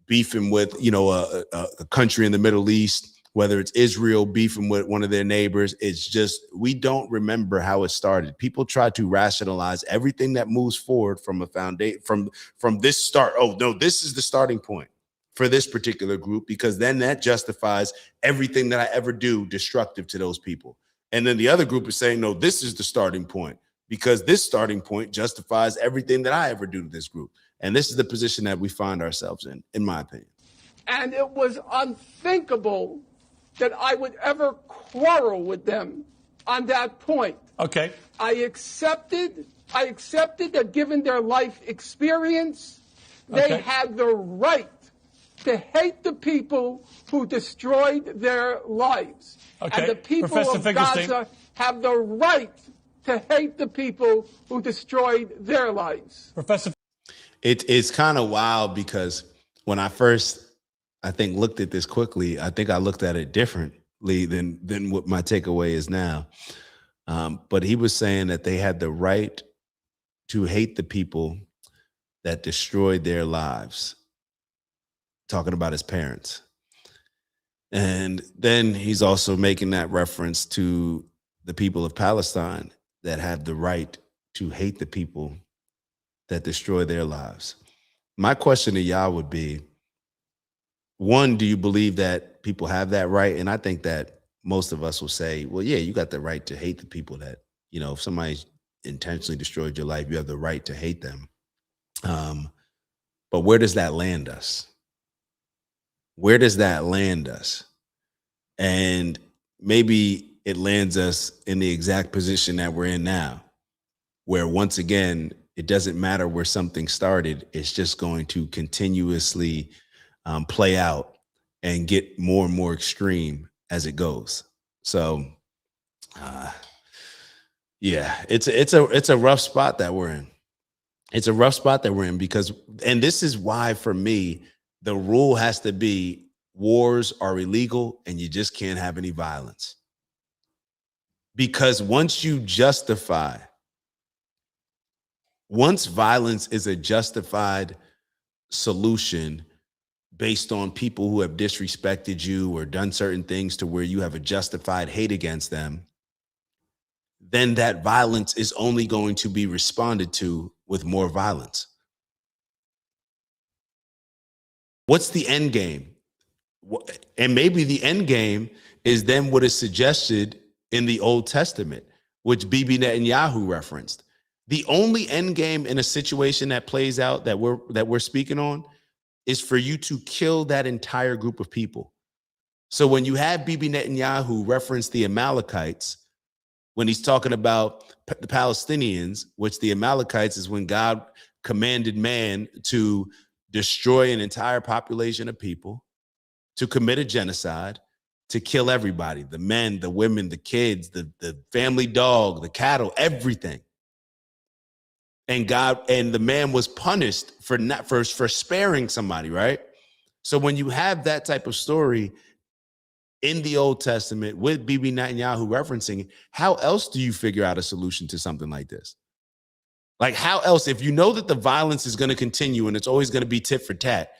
Speaker 1: beefing with, a country in the Middle East, whether it's Israel beefing with one of their neighbors. It's just, we don't remember how it started. People try to rationalize everything that moves forward from a foundation, from this start. Oh, no, this is the starting point for this particular group, because then that justifies everything that I ever do destructive to those people. And then the other group is saying, no, this is the starting point, because this starting point justifies everything that I ever do to this group. And this is the position that we find ourselves in my opinion.
Speaker 17: And it was unthinkable that I would ever quarrel with them on that point.
Speaker 16: Okay.
Speaker 17: I accepted that given their life experience, they had the right to hate the people who destroyed their lives.
Speaker 16: Okay.
Speaker 17: And the people
Speaker 16: Professor
Speaker 17: of
Speaker 16: Finkelstein.
Speaker 17: Gaza have the right to hate the people who destroyed their lives.
Speaker 16: Professor,
Speaker 1: it's kind of wild, because when I first, I think, looked at this quickly, I think I looked at it differently than what my takeaway is now. But he was saying that they had the right to hate the people that destroyed their lives, talking about his parents. And then he's also making that reference to the people of Palestine that have the right to hate the people that destroy their lives. My question to y'all would be, one, do you believe that people have that right? And I think that most of us will say, well, yeah, you got the right to hate the people that, if somebody intentionally destroyed your life, you have the right to hate them. But where does that land us? Where does that land us? And maybe it lands us in the exact position that we're in now, where once again, it doesn't matter where something started. It's just going to continuously play out and get more and more extreme as it goes. So, yeah, it's a rough spot that we're in. It's a rough spot that we're in because, and this is why, for me, the rule has to be wars are illegal and you just can't have any violence. Because once violence is a justified solution based on people who have disrespected you or done certain things to where you have a justified hate against them, then that violence is only going to be responded to with more violence. What's the end game? And maybe the end game is then what is suggested in the Old Testament, which Bibi Netanyahu referenced. The only end game in a situation that plays out that we're speaking on is for you to kill that entire group of people. So when you have Bibi Netanyahu reference the Amalekites, when he's talking about the Palestinians, which the Amalekites is when God commanded man to destroy an entire population of people, to commit a genocide, to kill everybody, the men, the women, the kids, the family dog, the cattle, everything. And the man was punished for sparing somebody, right? So when you have that type of story in the Old Testament with Bibi Netanyahu referencing it, how else do you figure out a solution to something like this? Like, how else, if you know that the violence is going to continue and it's always going to be tit for tat,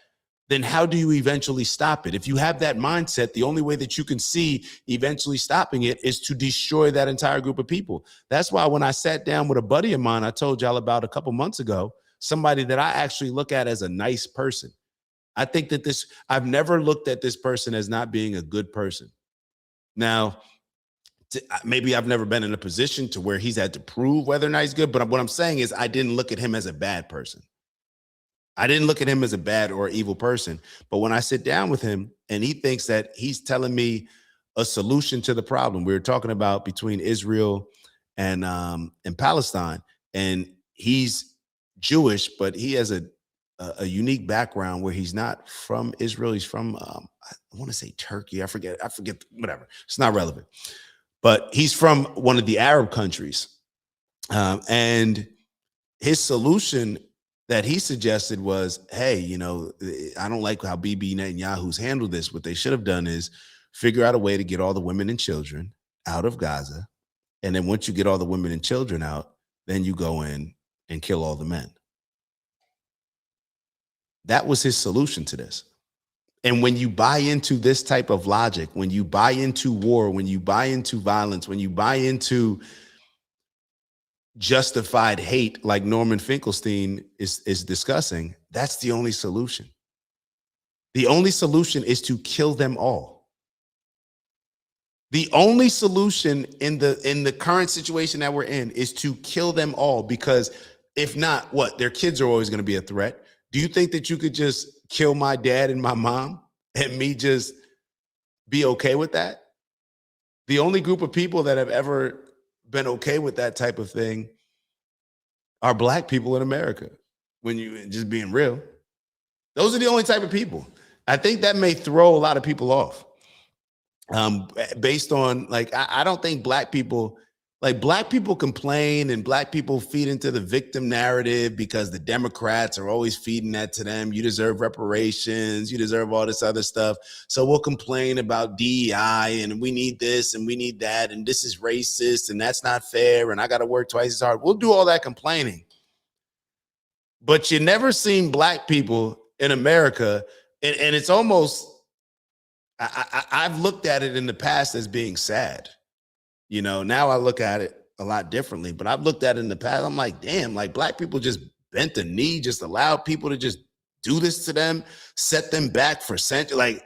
Speaker 1: then how do you eventually stop it? If you have that mindset, the only way that you can see eventually stopping it is to destroy that entire group of people. That's why when I sat down with a buddy of mine, I told y'all about a couple months ago, somebody that I actually look at as a nice person. I think that I've never looked at this person as not being a good person. Now, maybe I've never been in a position to where he's had to prove whether or not he's good, but what I'm saying is I didn't look at him as a bad person. I didn't look at him as a bad or evil person. But when I sit down with him and he thinks that he's telling me a solution to the problem we were talking about between Israel and Palestine, and he's Jewish, but he has a unique background where he's not from Israel. He's from, I want to say Turkey. I forget, whatever. It's not relevant. But he's from one of the Arab countries. And his solution that he suggested was, hey, I don't like how Bibi Netanyahu's handled this. What they should have done is figure out a way to get all the women and children out of Gaza. And then once you get all the women and children out, then you go in and kill all the men. That was his solution to this. And when you buy into this type of logic, when you buy into war, when you buy into violence, when you buy into justified hate, like Norman Finkelstein is discussing, that's the only solution. The only solution is to kill them all. The only solution in the current situation that we're in is to kill them all, because if not, what? Their kids are always going to be a threat. Do you think that you could just kill my dad and my mom and me just be okay with that? The only group of people that have ever been okay with that type of thing are Black people in America. When you just being real, those are the only type of people. I think that may throw a lot of people off. Based on, like, I don't think Black people complain and Black people feed into the victim narrative because the Democrats are always feeding that to them. You deserve reparations. You deserve all this other stuff. So we'll complain about DEI and we need this and we need that. And this is racist and that's not fair. And I got to work twice as hard. We'll do all that complaining. But you never seen Black people in America. And it's almost, I've looked at it in the past as being sad. Now I look at it a lot differently, but I've looked at it in the past. I'm like, damn, like Black people just bent the knee, just allowed people to just do this to them, set them back for centuries, like,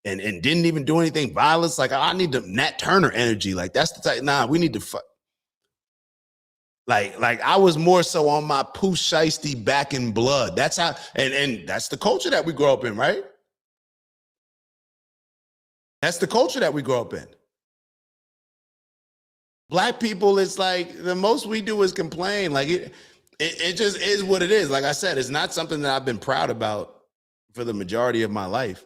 Speaker 1: and didn't even do anything violence. Like, I need the Nat Turner energy. Like, that's the type, we need to fuck. Like I was more so on my Pooh Shiesty back in blood. That's how, and that's the culture that we grow up in, right? That's the culture that we grow up in. Black people, it's like the most we do is complain. Like it just is what it is. Like I said, it's not something that I've been proud about for the majority of my life.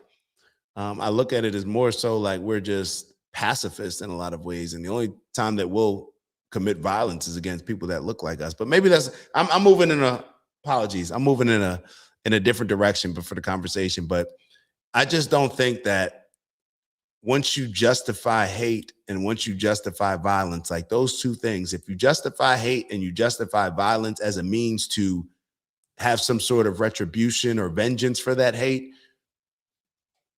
Speaker 1: I look at it as more so like we're just pacifists in a lot of ways. And the only time that we'll commit violence is against people that look like us. But maybe I'm moving I'm moving in a different direction, but for the conversation. But I just don't think that once you justify hate and once you justify violence, like those two things, if you justify hate and you justify violence as a means to have some sort of retribution or vengeance for that hate,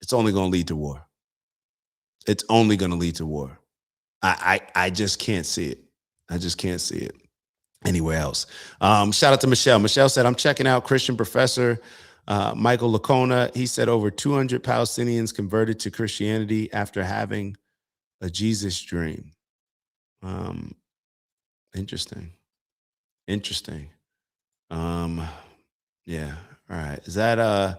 Speaker 1: it's only going to lead to war. It's only going to lead to war. I just can't see it. I just can't see it anywhere else. Shout out to Michelle. Michelle said, I'm checking out Christian professor Michael Lacona. He said over 200 Palestinians converted to Christianity after having a Jesus dream. Interesting. Yeah. All right. Is that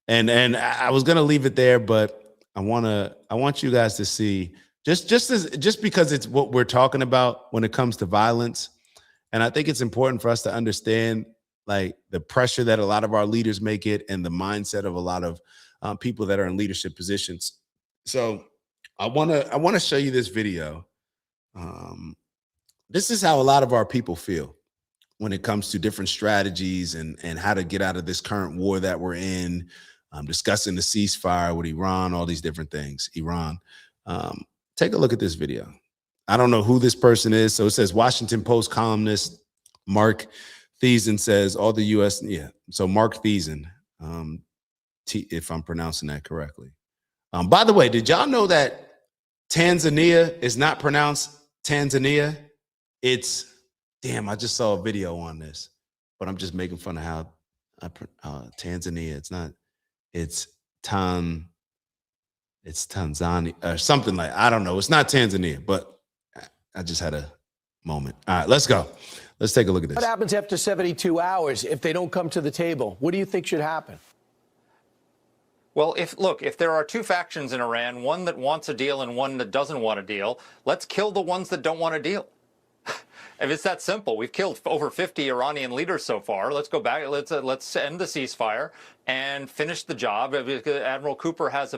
Speaker 1: and I was gonna leave it there, but I want you guys to see just because it's what we're talking about when it comes to violence. And I think it's important for us to understand like the pressure that a lot of our leaders may get and the mindset of a lot of people that are in leadership positions. So I want to show you this video. This is how a lot of our people feel when it comes to different strategies and how to get out of this current war that we're in, discussing the ceasefire with Iran, all these different things. Iran. Take a look at this video. I don't know who this person is. So it says Washington Post columnist Mark Thiessen says all the U.S. Yeah. So Mark Thiessen, if I'm pronouncing that correctly. By the way, did y'all know that Tanzania is not pronounced Tanzania? It's, damn, I just saw a video on this, but I'm just making fun of how Tanzania, it's Tanzania or something like, I don't know. It's not Tanzania, but I just had a moment. All right, let's go. Let's take a look at this.
Speaker 18: What happens after 72 hours if they don't come to the table? What do you think should happen?
Speaker 19: Well, if there are two factions in Iran, one that wants a deal and one that doesn't want a deal, let's kill the ones that don't want a deal. If it's that simple, we've killed over 50 Iranian leaders so far. Let's go back. Let's end the ceasefire and finish the job. Admiral Cooper has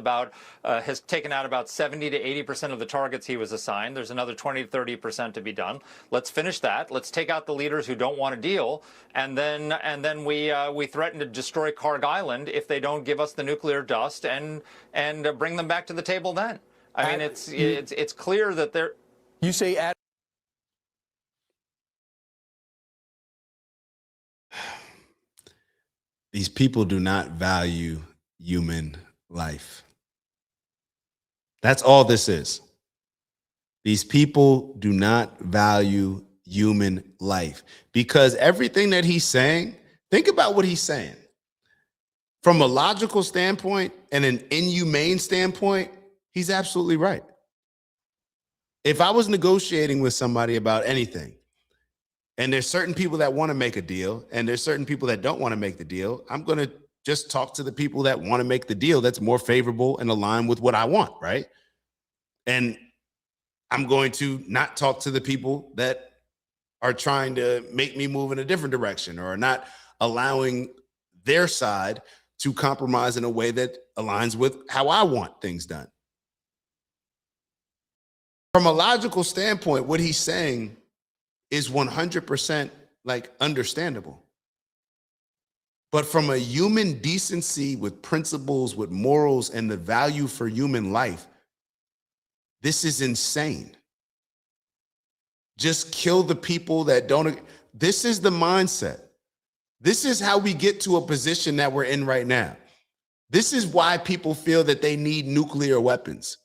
Speaker 19: taken out about 70 to 80% of the targets he was assigned. There's another 20 to 30% to be done. Let's finish that. Let's take out the leaders who don't want a deal, and then we threaten to destroy Karg Island if they don't give us the nuclear dust and bring them back to the table. Then I mean, it's clear that they're.
Speaker 18: You say.
Speaker 1: These people do not value human life. That's all this is. These people do not value human life because everything that he's saying, think about what he's saying. From a logical standpoint and an inhumane standpoint, he's absolutely right. If I was negotiating with somebody about anything, and there's certain people that want to make a deal, and there's certain people that don't want to make the deal, I'm going to just talk to the people that want to make the deal that's more favorable and aligned with what I want, right? And I'm going to not talk to the people that are trying to make me move in a different direction or are not allowing their side to compromise in a way that aligns with how I want things done. From a logical standpoint, what he's saying is 100% like understandable. But from a human decency with principles, with morals, and the value for human life, this is insane. Just kill the people that don't. This is the mindset. This is how we get to a position that we're in right now. This is why people feel that they need nuclear weapons.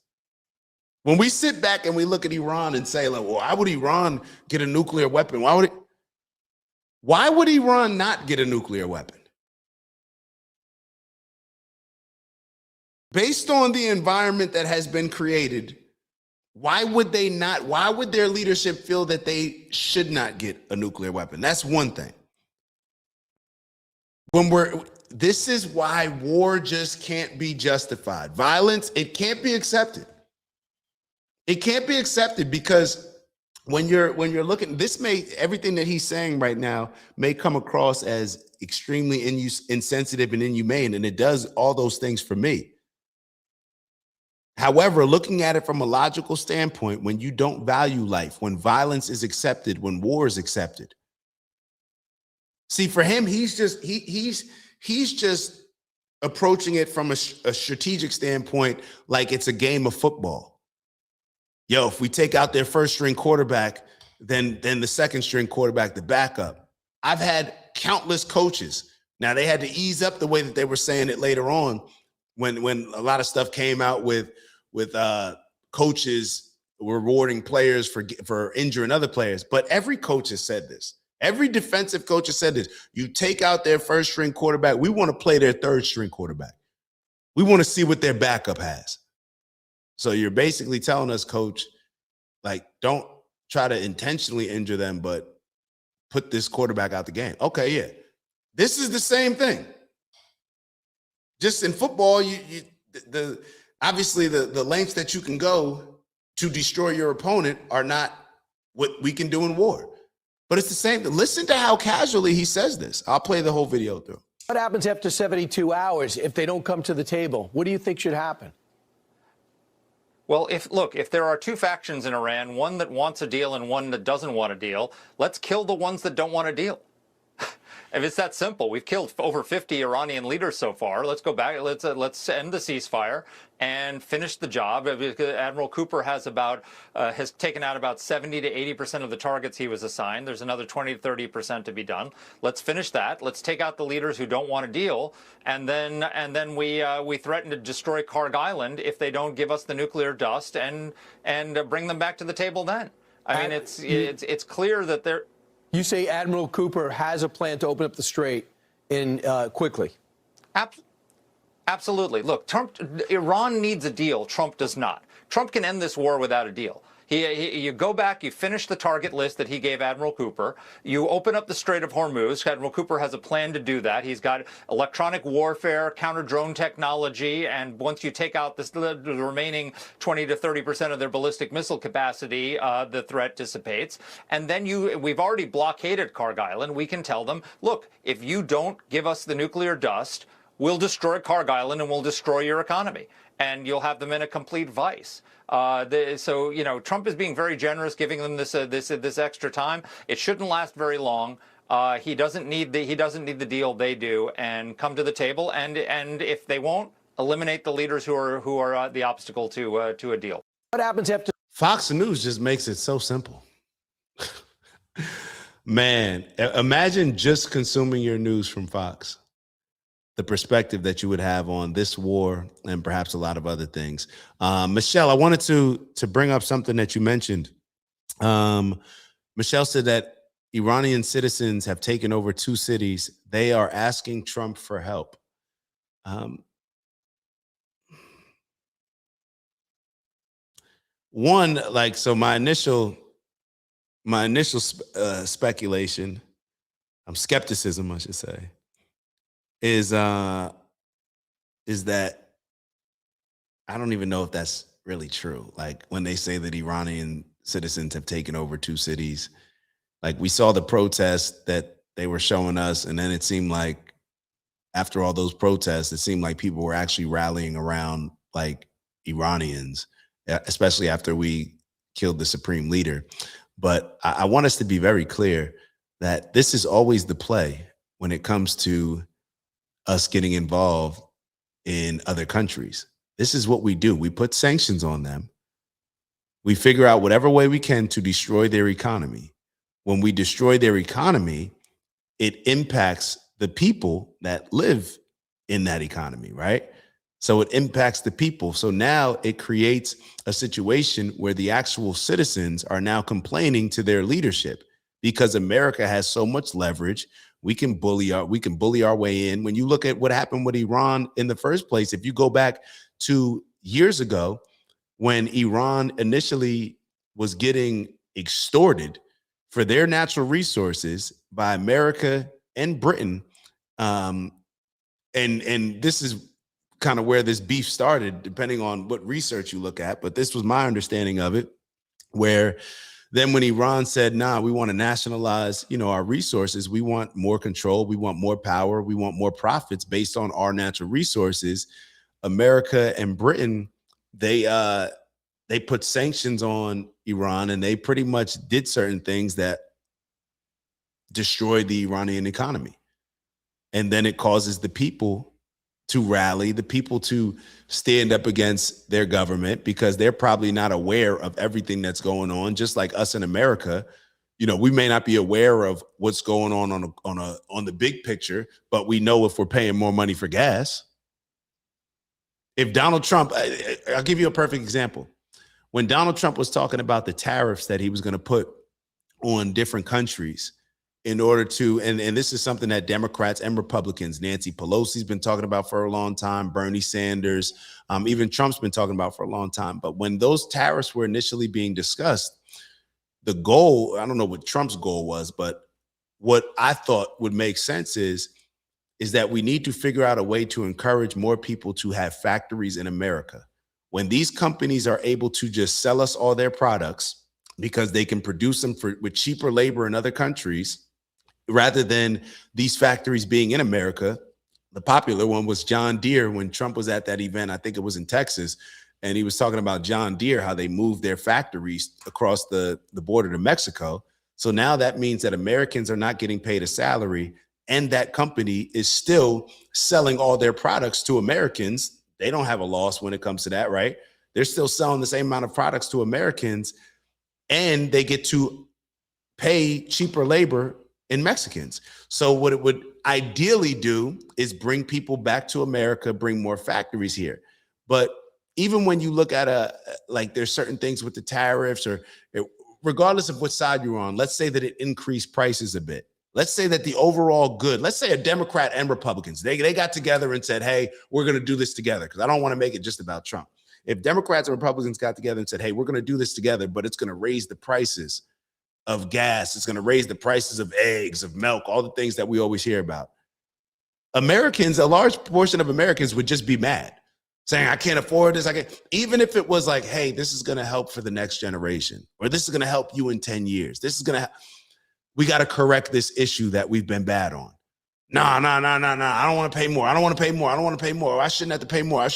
Speaker 1: When we sit back and we look at Iran and say, like, well, why would Iran get a nuclear weapon? Why would Iran not get a nuclear weapon? Based on the environment that has been created, why would they not? Why would their leadership feel that they should not get a nuclear weapon? That's one thing. This is why war just can't be justified. Violence, it can't be accepted. It can't be accepted because when you're looking, everything that he's saying right now may come across as extremely insensitive and inhumane, and it does all those things for me. However, looking at it from a logical standpoint, when you don't value life, when violence is accepted, when war is accepted. See, for him, he's just approaching it from a strategic standpoint like it's a game of football. Yo, if we take out their first string quarterback, then the second string quarterback, the backup. I've had countless coaches Now they had to ease up the way that they were saying it later on when a lot of stuff came out with coaches rewarding players for injuring other players. But every coach has said this. Every defensive coach has said this. You take out their first string quarterback, we want to play their third string quarterback. We want to see what their backup has. So you're basically telling us, coach, like, don't try to intentionally injure them, but put this quarterback out the game. Okay, yeah. This is the same thing. Just in football, obviously the lengths that you can go to destroy your opponent are not what we can do in war. But it's the same. Listen to how casually he says this. I'll play the whole video through.
Speaker 18: What happens after 72 hours if they don't come to the table? What do you think should happen?
Speaker 19: Well, if there are two factions in Iran, one that wants a deal and one that doesn't want a deal, let's kill the ones that don't want a deal. If it's that simple, we've killed over 50 Iranian leaders so far. Let's go back. Let's end the ceasefire and finish the job. Admiral Cooper has taken out about 70 to 80% of the targets he was assigned. There's another 20 to 30% to be done. Let's finish that. Let's take out the leaders who don't want a deal, and then we threaten to destroy Karg Island if they don't give us the nuclear dust and bring them back to the table. Then I mean, it's clear that they're.
Speaker 18: You say Admiral Cooper has a plan to open up the strait quickly.
Speaker 19: Absolutely. Look, Iran needs a deal. Trump does not. Trump can end this war without a deal. You go back, you finish the target list that he gave Admiral Cooper. You open up the Strait of Hormuz. Admiral Cooper has a plan to do that. He's got electronic warfare, counter-drone technology, and once you take out the remaining 20 to 30% of their ballistic missile capacity, the threat dissipates. And then we've already blockaded Karg Island. We can tell them, look, if you don't give us the nuclear dust, we'll destroy Karg Island and we'll destroy your economy. And you'll have them in a complete vice. So Trump is being very generous, giving them this extra time. It shouldn't last very long. He doesn't need the deal. They do, and come to the table. And if they won't, eliminate the leaders who are the obstacle to a deal.
Speaker 18: What happens after
Speaker 1: Fox News just makes it so simple? Man, imagine just consuming your news from Fox. The perspective that you would have on this war and perhaps a lot of other things. Michelle, I wanted to bring up something that you mentioned. Michelle said that Iranian citizens have taken over 2 cities. They are asking Trump for help. So my initial speculation, skepticism, I should say, is that I don't even know if that's really true. Like when they say that Iranian citizens have taken over 2 cities, like we saw the protests that they were showing us, and then it seemed like after all those protests, it seemed like people were actually rallying around like Iranians, especially after we killed the supreme leader. But I want us to be very clear that this is always the play when it comes to us getting involved in other countries. This is what we do. We put sanctions on them. We figure out whatever way we can to destroy their economy. When we destroy their economy, it impacts the people that live in that economy, right? So it impacts the people. So now it creates a situation where the actual citizens are now complaining to their leadership because America has so much leverage. We can bully our way in. When you look at what happened with Iran in the first place, if you go back to years ago when Iran initially was getting extorted for their natural resources by America and Britain, and this is kind of where this beef started, depending on what research you look at, but this was my understanding of it, where then when Iran said, nah, we want to nationalize, our resources, we want more control, we want more power, we want more profits based on our natural resources, America and Britain, they put sanctions on Iran, and they pretty much did certain things that destroyed the Iranian economy. And then it causes the people to rally, the people to stand up against their government because they're probably not aware of everything that's going on, just like us in America. we may not be aware of what's going on the big picture, but we know if we're paying more money for gas. If Donald Trump, I'll give you a perfect example. When Donald Trump was talking about the tariffs that he was going to put on different countries in order to, and this is something that Democrats and Republicans, Nancy Pelosi's been talking about for a long time, Bernie Sanders, even Trump's been talking about for a long time. But when those tariffs were initially being discussed, the goal, I don't know what Trump's goal was, but what I thought would make sense is that we need to figure out a way to encourage more people to have factories in America. When these companies are able to just sell us all their products because they can produce them with cheaper labor in other countries, rather than these factories being in America. The popular one was John Deere. When Trump was at that event, I think it was in Texas, and he was talking about John Deere, how they moved their factories across the border to Mexico. So now that means that Americans are not getting paid a salary, and that company is still selling all their products to Americans. They don't have a loss when it comes to that, right? They're still selling the same amount of products to Americans, and they get to pay cheaper labor in Mexicans. So what it would ideally do is bring people back to America, bring more factories here. But even when you look at there's certain things with the tariffs, or regardless of what side you're on, let's say that it increased prices a bit. Let's say that the overall good, let's say a Democrat and Republicans, they got together and said, hey, we're going to do this together, because I don't want to make it just about Trump. If Democrats and Republicans got together and said, hey, we're going to do this together, but it's going to raise the prices of gas, it's going to raise the prices of eggs, of milk, all the things that we always hear about. Americans, a large portion of Americans would just be mad, saying, I can't afford this. Even if it was like, hey, this is going to help for the next generation, or this is going to help you in 10 years. We got to correct this issue that we've been bad on. No. I don't want to pay more. I don't want to pay more. I don't want to pay more. I shouldn't have to pay more.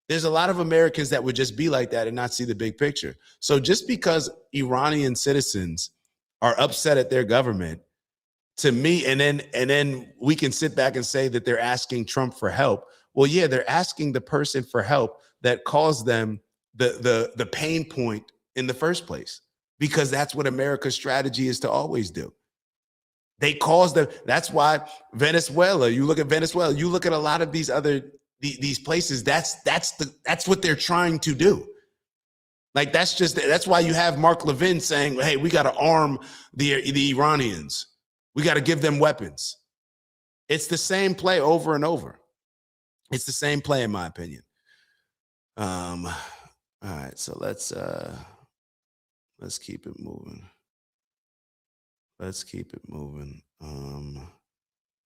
Speaker 1: There's a lot of Americans that would just be like that and not see the big picture. So just because Iranian citizens are upset at their government, to me, and then we can sit back and say that they're asking Trump for help. Well, yeah, they're asking the person for help that caused them the pain point in the first place, because that's what America's strategy is to always do. They caused them. That's why Venezuela, you look at Venezuela, you look at a lot of these other these places, that's what they're trying to do. Like, that's why you have Mark Levin saying, hey, we got to arm the Iranians. We got to give them weapons. It's the same play over and over. It's the same play, in my opinion. All right, so let's keep it moving. Let's keep it moving.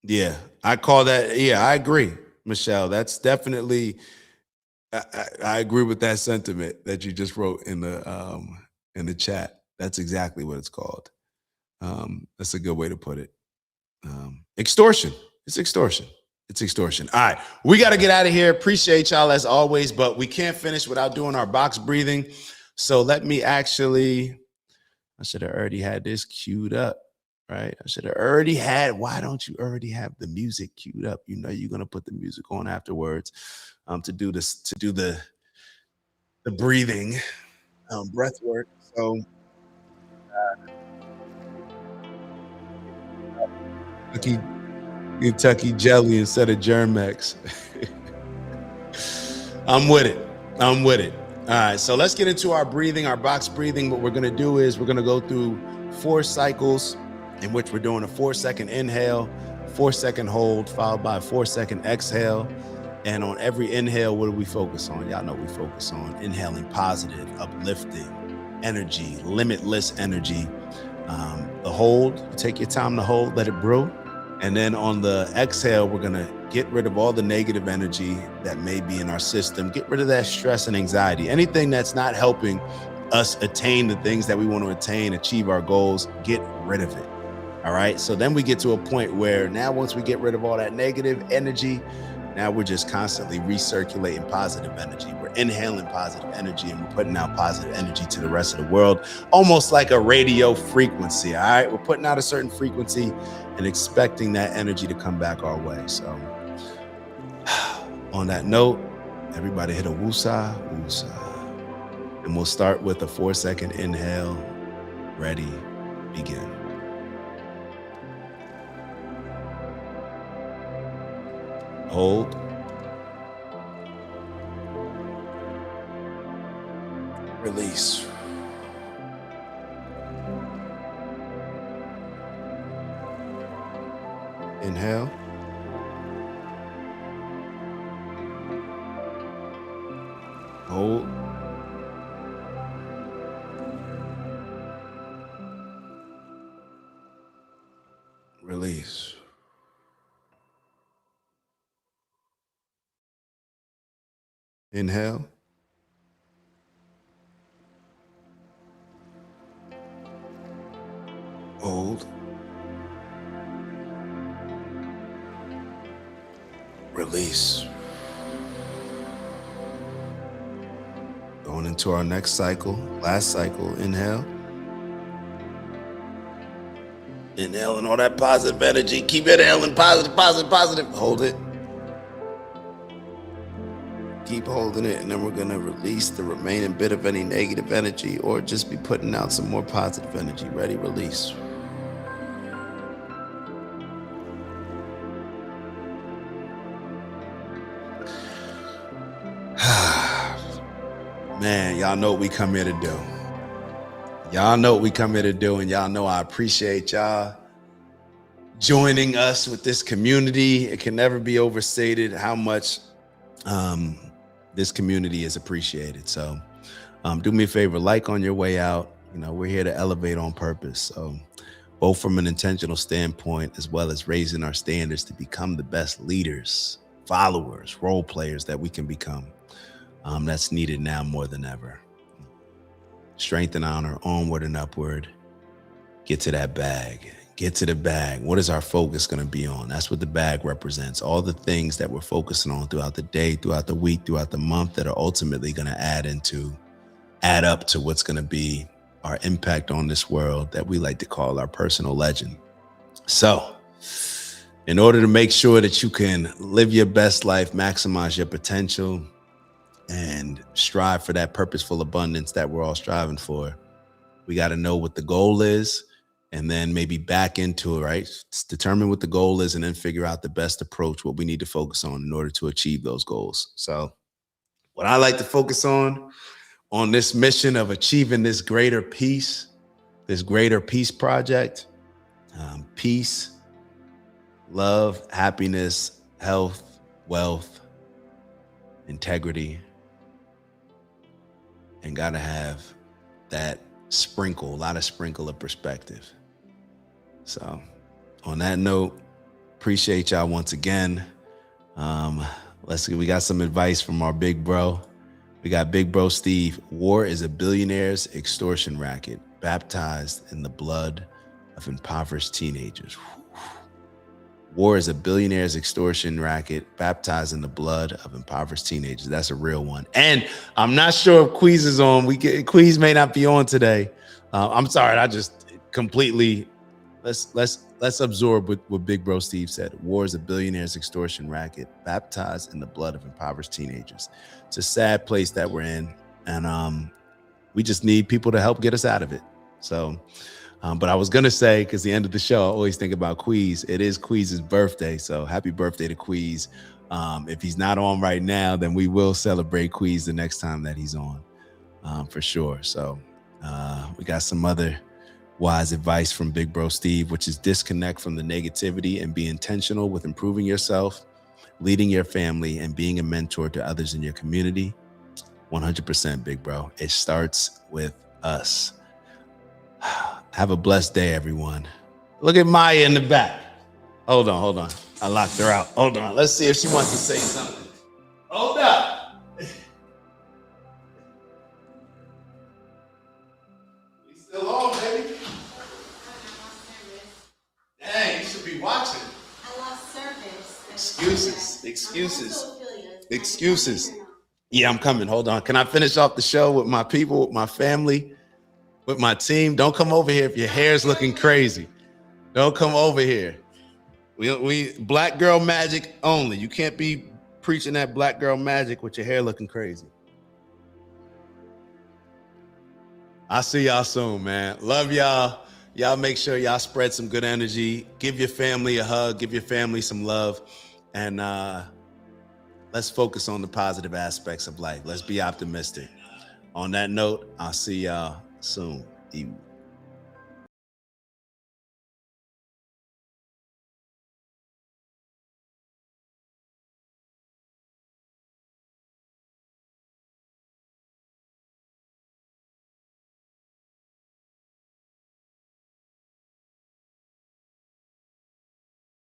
Speaker 1: Yeah, I call that. Yeah, I agree, Michelle. That's definitely. I agree with that sentiment that you just wrote in the chat. That's exactly what it's called. That's a good way to put it. Extortion. It's extortion. It's extortion. All right, we got to get out of here. Appreciate y'all as always, but we can't finish without doing our box breathing. So let me actually. I should have already had this queued up. Right? I should have already had. Why don't you already have the music queued up? You know you're gonna put the music on afterwards, to do the breathing, breath work. So Kentucky jelly instead of Germex. I'm with it. All right, so let's get into our breathing, our box breathing. What we're gonna do is we're gonna go through 4 cycles, in which we're doing a 4-second inhale, 4-second hold, followed by a 4-second exhale. And on every inhale, what do we focus on? Y'all know we focus on inhaling positive, uplifting energy, limitless energy. The hold, take your time to hold, let it brew. And then on the exhale, we're gonna get rid of all the negative energy that may be in our system, get rid of that stress and anxiety, anything that's not helping us attain the things that we want to attain, achieve our goals, get rid of it. All right. So then we get to a point where now, once we get rid of all that negative energy, now we're just constantly recirculating positive energy. We're inhaling positive energy and we're putting out positive energy to the rest of the world, almost like a radio frequency. All right. We're putting out a certain frequency and expecting that energy to come back our way. So on that note, everybody hit a woosah, woosah. And we'll start with a 4-second inhale. Ready, begin. Hold. Release. Inhale. Hold. Release. Inhale. Hold. Release. Going into our next cycle, last cycle. Inhale. Inhaling all that positive energy. Keep inhaling positive, positive, positive. Hold it. Keep holding it, and then we're gonna release the remaining bit of any negative energy or just be putting out some more positive energy. Ready, release. Man, y'all know what we come here to do. Y'all know what we come here to do, and y'all know I appreciate y'all joining us with this community. It can never be overstated how much this community is appreciated. So do me a favor, like on your way out. You know, we're here to elevate on purpose. So both from an intentional standpoint, as well as raising our standards to become the best leaders, followers, role players that we can become. That's needed now more than ever. Strength and honor, onward and upward. Get to that bag. Get to the bag. What is our focus going to be on? That's what the bag represents. All the things that we're focusing on throughout the day, throughout the week, throughout the month that are ultimately going to add up to what's going to be our impact on this world that we like to call our personal legend. So in order to make sure that you can live your best life, maximize your potential, and strive for that purposeful abundance that we're all striving for, we got to know what the goal is, and then maybe back into it, right? Determine what the goal is and then figure out the best approach, what we need to focus on in order to achieve those goals. So what I like to focus on this mission of achieving this greater peace project, peace, love, happiness, health, wealth, integrity, and gotta have that a lot of sprinkle of perspective. So on that note, appreciate y'all once again. Let's see, we got some advice from our big bro. We got Big Bro Steve. War is a billionaire's extortion racket baptized in the blood of impoverished teenagers. War is a billionaire's extortion racket baptized in the blood of impoverished teenagers. That's a real one. And I'm not sure if Queez is on. Queez may not be on today. I'm sorry. I just completely let's absorb what Big Bro Steve said. War is a billionaire's extortion racket baptized in the blood of impoverished teenagers. It's a sad place that we're in, and we just need people to help get us out of it. So. But I was going to say, because the end of the show, I always think about Queez. It is Queez's birthday, so happy birthday to Queez. If he's not on right now, then we will celebrate Queez the next time that he's on, for sure. So we got some other wise advice from Big Bro Steve, which is disconnect from the negativity and be intentional with improving yourself, leading your family, and being a mentor to others in your community. 100%, Big Bro. It starts with us. Have a blessed day, everyone. Look at Maya in the back. Hold on. I locked her out. Hold on. Let's see if she wants to say something. Hold up. We still on, baby. Dang, you should be watching.
Speaker 20: I lost service.
Speaker 1: Excuses. Yeah, I'm coming. Hold on. Can I finish off the show with my people, with my family? With my team? Don't come over here if your hair's looking crazy. Don't come over here. We black girl magic only. You can't be preaching that black girl magic with your hair looking crazy. I'll see y'all soon, man. Love y'all. Y'all make sure y'all spread some good energy. Give your family a hug. Give your family some love. And let's focus on the positive aspects of life. Let's be optimistic. On that note, I'll see y'all soon.